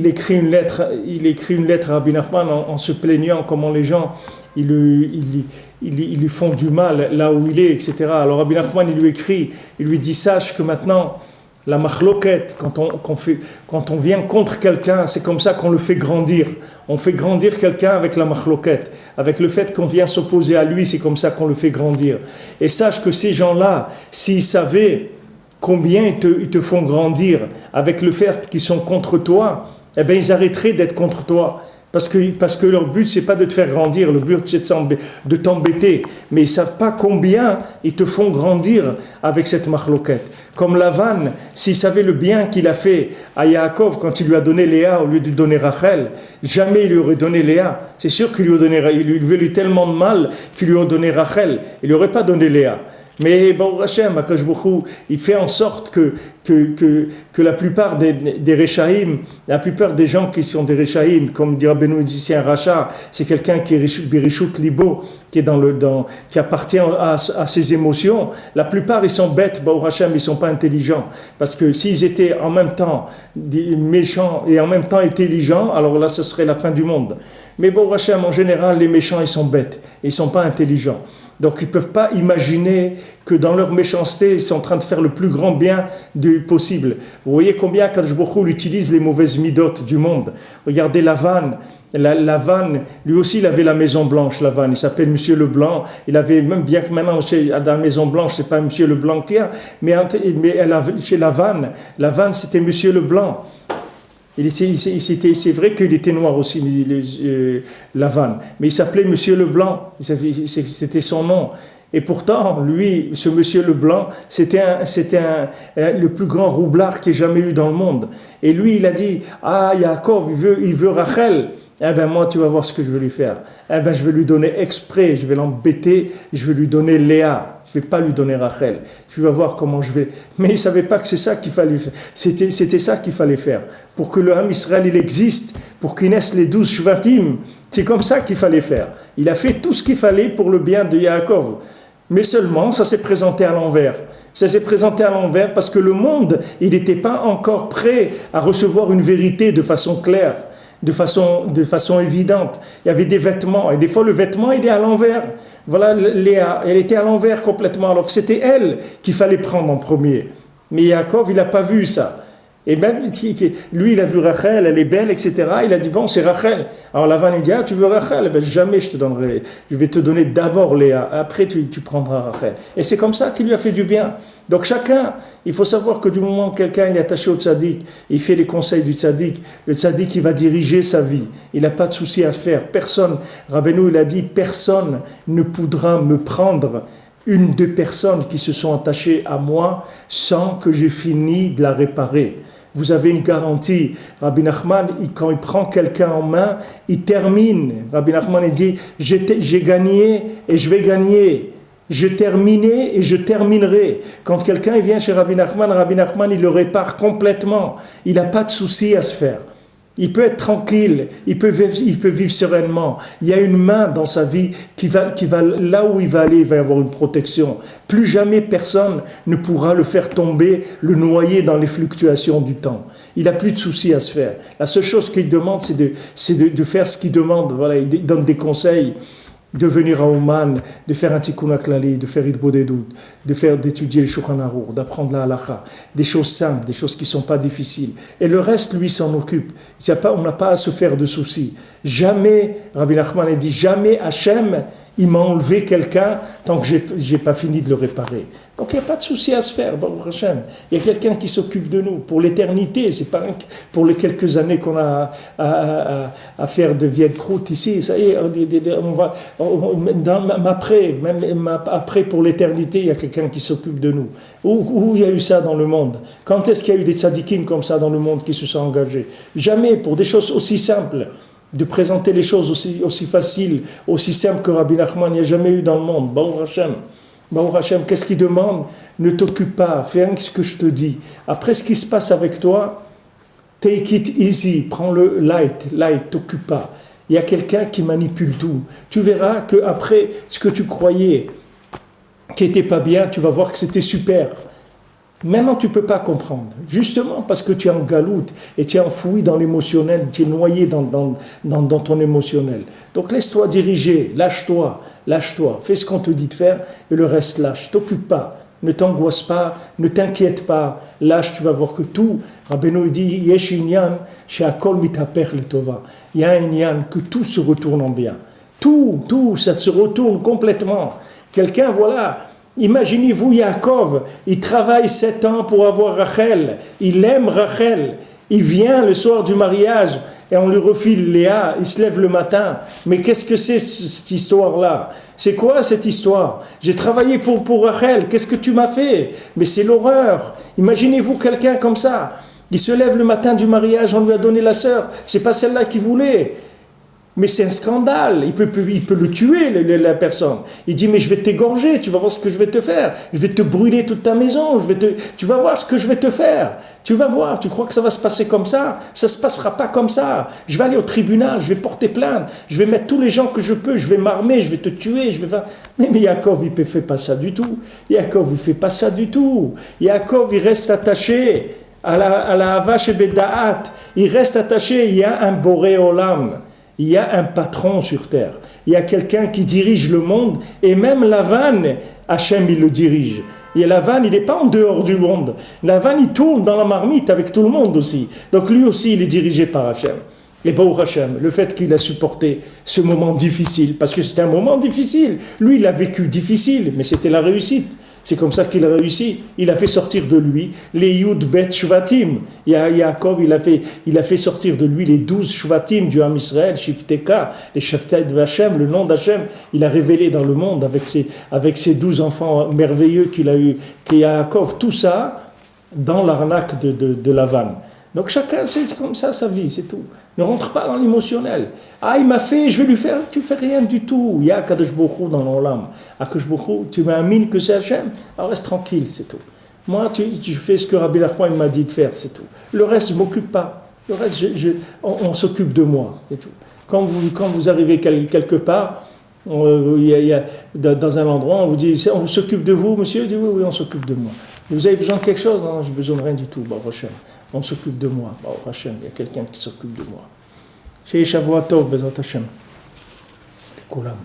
écrit une lettre à Rabbi Nachman en se plaignant comment les gens ils lui font du mal là où il est, etc. Alors Rabbi Nachman il lui écrit, il lui dit sache que maintenant la machloket, quand on vient contre quelqu'un, c'est comme ça qu'on le fait grandir. On fait grandir quelqu'un avec la machloket. Avec le fait qu'on vient s'opposer à lui, c'est comme ça qu'on le fait grandir. Et sache que ces gens-là, s'ils savaient combien ils te font grandir avec le fait qu'ils sont contre toi, eh bien ils arrêteraient d'être contre toi. Parce que leur but, c'est pas de te faire grandir, le but, c'est de t'embêter. Mais ils savent pas combien ils te font grandir avec cette machloquette. Comme Lavan, s'il savait le bien qu'il a fait à Yaakov quand il lui a donné Léa au lieu de lui donner Rachel, jamais il lui aurait donné Léa. C'est sûr qu'il lui veut lui tellement de mal qu'il lui a donné Rachel. Il lui aurait pas donné Léa. Mais bon, Hachem, Akadosh Baruch Hu, il fait en sorte que la plupart des Rechaïm, la plupart des gens qui sont des Rechaïm, comme dit Rabbeinu ici un Racha, c'est quelqu'un qui est Birishut Libo, qui est qui appartient à ses émotions. La plupart, ils sont bêtes, Baruch Hachem, ils ne sont pas intelligents. Parce que s'ils étaient en même temps méchants et en même temps intelligents, alors là, ce serait la fin du monde. Mais Baruch Hachem, en général, les méchants, ils sont bêtes, ils ne sont pas intelligents. Donc ils ne peuvent pas imaginer que dans leur méchanceté, ils sont en train de faire le plus grand bien possible. Vous voyez combien Kadosh Baruch Hu utilise les mauvaises midotes du monde. Regardez Lavan. Lavan, lui aussi, il avait la Maison Blanche, Lavan. Il s'appelle Monsieur Leblanc. Il avait, même bien que maintenant, dans la Maison Blanche, ce n'est pas Monsieur Leblanc qui a, mais chez Lavan, c'était Monsieur Leblanc. C'est vrai qu'il était noir aussi, Lavan, mais il s'appelait Monsieur Leblanc, c'était son nom. Et pourtant, lui, ce Monsieur Leblanc, c'était le plus grand roublard qu'il y ait jamais eu dans le monde. Et lui, il a dit, Yaakov, il veut Rachel. Eh ben moi, tu vas voir ce que je vais lui faire. Eh ben, je vais lui donner exprès, je vais l'embêter, je vais lui donner Léa. Je vais pas lui donner Rachel. Tu vas voir comment je vais. Mais il savait pas que c'est ça qu'il fallait faire. C'était ça qu'il fallait faire. Pour que le Ham Israël, il existe, pour qu'il naisse les 12 Shvatim, c'est comme ça qu'il fallait faire. Il a fait tout ce qu'il fallait pour le bien de Yaakov. Mais seulement, ça s'est présenté à l'envers. Ça s'est présenté à l'envers parce que le monde, il n'était pas encore prêt à recevoir une vérité de façon claire. De façon évidente. Il y avait des vêtements, et des fois le vêtement il est à l'envers. Voilà, Léa, elle était à l'envers complètement, alors que c'était elle qu'il fallait prendre en premier. Mais Yaakov, il n'a pas vu ça. Et même, lui, il a vu Rachel, elle est belle, etc. Il a dit, bon, c'est Rachel. Alors Lavan, il dit, tu veux Rachel? Eh bien, jamais je te donnerai. Je vais te donner d'abord Léa, après tu prendras Rachel. Et c'est comme ça qu'il lui a fait du bien. Donc chacun, il faut savoir que du moment où quelqu'un est attaché au tzaddik, il fait les conseils du tzaddik, le tzaddik, il va diriger sa vie. Il n'a pas de souci à faire. Personne, Rabbeinu, il a dit, personne ne pourra me prendre une des personnes qui se sont attachées à moi sans que j'ai fini de la réparer. Vous avez une garantie. Rabbi Nachman, quand il prend quelqu'un en main, il termine. Rabbi Nachman, il dit, j'ai gagné et je vais gagner. Je terminais et je terminerai. Quand quelqu'un vient chez Rabbi Nachman, il le répare complètement. Il n'a pas de souci à se faire. Il peut être tranquille, il peut vivre sereinement. Il y a une main dans sa vie qui va là où il va aller, il va y avoir une protection. Plus jamais personne ne pourra le faire tomber, le noyer dans les fluctuations du temps. Il n'a plus de soucis à se faire. La seule chose qu'il demande, c'est de faire ce qu'il demande. Voilà, il donne des conseils. De venir à Ouman, de faire un tikkun haklali, de faire idbodedut, d'étudier le Shulchan Aruch, d'apprendre la halakha, des choses simples, des choses qui ne sont pas difficiles. Et le reste, lui, s'en occupe. On n'a pas à se faire de soucis. Jamais, Rabbi Nachman a dit, jamais Hachem, il m'a enlevé quelqu'un tant que je n'ai pas fini de le réparer. Donc il n'y a pas de souci à se faire, Baruch Hashem. Il y a quelqu'un qui s'occupe de nous pour l'éternité. C'est pas pour les quelques années qu'on a à faire de vieilles croûtes ici. Ça y est, on va après pour l'éternité, il y a quelqu'un qui s'occupe de nous. Où il y a eu ça dans le monde? Quand est-ce qu'il y a eu des tzadikim comme ça dans le monde qui se sont engagés? Jamais, pour des choses aussi simples. De présenter les choses aussi faciles, aussi simples que Rabbi Nachman, il n'y a jamais eu dans le monde. Baruch Hashem. Baruch Hashem, qu'est-ce qu'il demande? Ne t'occupe pas, fais ce que je te dis. Après ce qui se passe avec toi, take it easy, prends-le light, t'occupe pas. Il y a quelqu'un qui manipule tout. Tu verras qu'après, ce que tu croyais qui n'était pas bien, tu vas voir que c'était super. Maintenant, tu ne peux pas comprendre, justement parce que tu es en galoute et tu es enfoui dans l'émotionnel, tu es noyé dans ton émotionnel. Donc laisse-toi diriger, lâche-toi, fais ce qu'on te dit de faire et le reste lâche, t'occupe pas, ne t'angoisse pas, ne t'inquiète pas, lâche, tu vas voir que tout, Rabbeinu dit, yesh inyan, she'akol mitaper letova, il y a un inyan, que tout se retourne en bien, tout, ça se retourne complètement. Quelqu'un, voilà... Imaginez-vous Yaakov, il travaille 7 ans pour avoir Rachel, il aime Rachel, il vient le soir du mariage et on lui refile Léa, il se lève le matin. Mais qu'est-ce que c'est cette histoire-là? C'est quoi cette histoire? J'ai travaillé pour Rachel, qu'est-ce que tu m'as fait? Mais c'est l'horreur. Imaginez-vous quelqu'un comme ça, il se lève le matin du mariage, on lui a donné la sœur, c'est pas celle-là qu'il voulait. Mais c'est un scandale, il peut le tuer, la personne. Il dit, mais je vais t'égorger, tu vas voir ce que je vais te faire. Je vais te brûler toute ta maison, tu vas voir ce que je vais te faire. Tu vas voir, tu crois que ça va se passer comme ça? Ça ne se passera pas comme ça. Je vais aller au tribunal, je vais porter plainte, je vais mettre tous les gens que je peux, je vais m'armer, je vais te tuer, je vais faire... Mais Yaakov, il ne fait pas ça du tout. Yaakov, il ne fait pas ça du tout. Yaakov, il reste attaché à la Hava Shebeda'at. Il reste attaché, il y a un Boré Olam. Il y a un patron sur terre. Il y a quelqu'un qui dirige le monde. Et même Lavan, Hachem, il le dirige. Et Lavan, il n'est pas en dehors du monde. Lavan, il tourne dans la marmite avec tout le monde aussi. Donc lui aussi, il est dirigé par Hachem. Et Baruch Hachem, le fait qu'il a supporté ce moment difficile, parce que c'était un moment difficile. Lui, il a vécu difficile, mais c'était la réussite. C'est comme ça qu'il a réussi. Il a fait sortir de lui les Yud Bet Shvatim. Yaakov, il a fait sortir de lui les 12 Shvatim du Ham Israël, Shifteka, les Shaftet d'Hachem, le nom d'Hachem. Il a révélé dans le monde avec ses 12 enfants merveilleux qu'il a eu, qui Yaakov, tout ça dans l'arnaque de Lavan. Donc chacun, c'est comme ça sa vie, c'est tout. Ne rentre pas dans l'émotionnel. Ah, il m'a fait, je vais lui faire. Tu ne fais rien du tout. Il y a Kadosh Baruch Hu dans l'Olam. Kadosh Baruch Hu, tu m'amines que c'est Hachem. Alors reste tranquille, c'est tout. Moi, tu fais ce que Rabbi Nachman m'a dit de faire, c'est tout. Le reste, je ne m'occupe pas. Le reste, on s'occupe de moi, c'est tout. Quand vous arrivez quelque part, dans un endroit, on vous dit, on s'occupe de vous, monsieur? Il dit, oui, on s'occupe de moi. Vous avez besoin de quelque chose? Non, je n'ai besoin de rien du tout, Baruch Hashem. On s'occupe de moi. Baruch Hashem, il y a quelqu'un qui s'occupe de moi. Chez Shavuot Tov, Bezrat Hashem. Koulam.